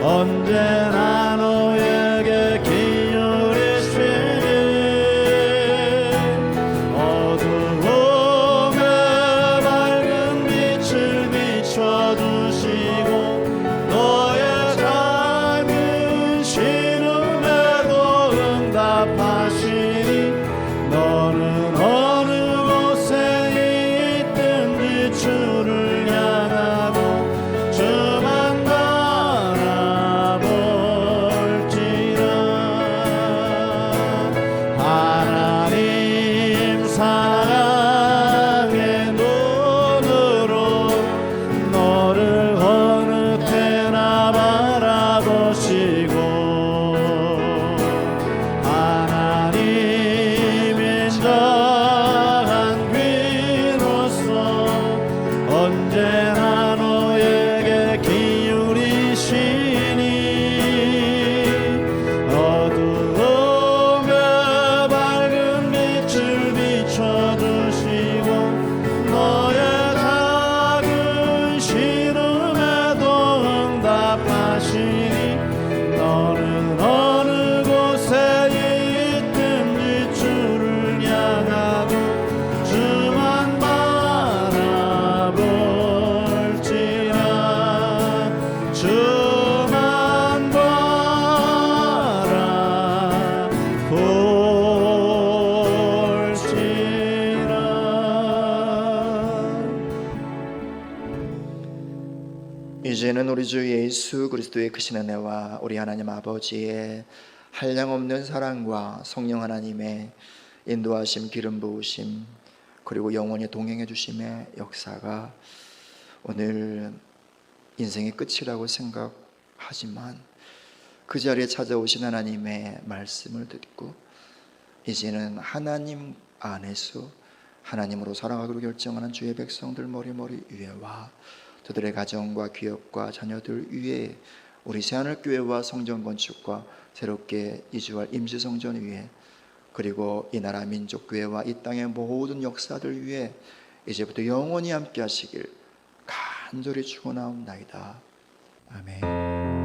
언제나 너에게 기울이시니 어두움에 밝은 빛을 비춰주시고 너의 작은 신음에도 응답하시니 너는 어느 곳에 있든지 주를 향하고 주만 바라볼지라. 하나님 사랑의 눈으로 너를 어느 때나 바라보시고 하나님 인자한 귀로서 언제나 너에게 기울이시니 어두움에 밝은 빛을 비춰주시고 너의 작은 신음에도 응답하시니 너는 어느 곳에 있든지 주를 향하고 주만 바라볼지라. 주만 바라볼지라. 이제는 우리 주 예수 그리스도의 크신 은혜와 우리 하나님 아버지의 한량없는 사랑과 성령 하나님의 인도하심, 기름 부으심, 그리고 영원히 동행해 주심의 역사가 오늘 인생의 끝이라고 생각하지만 그 자리에 찾아오신 하나님의 말씀을 듣고 이제는 하나님 안에서 하나님으로 살아가기로 결정하는 주의 백성들 머리 위에와 저들의 가정과 기업과 자녀들 위에 우리 새하늘교회와 성전 건축과 새롭게 이주할 임시성전 위에 그리고 이 나라 민족교회와 이 땅의 모든 역사들 위에 이제부터 영원히 함께 하시길 간절히 축원하옵나이다. 아멘.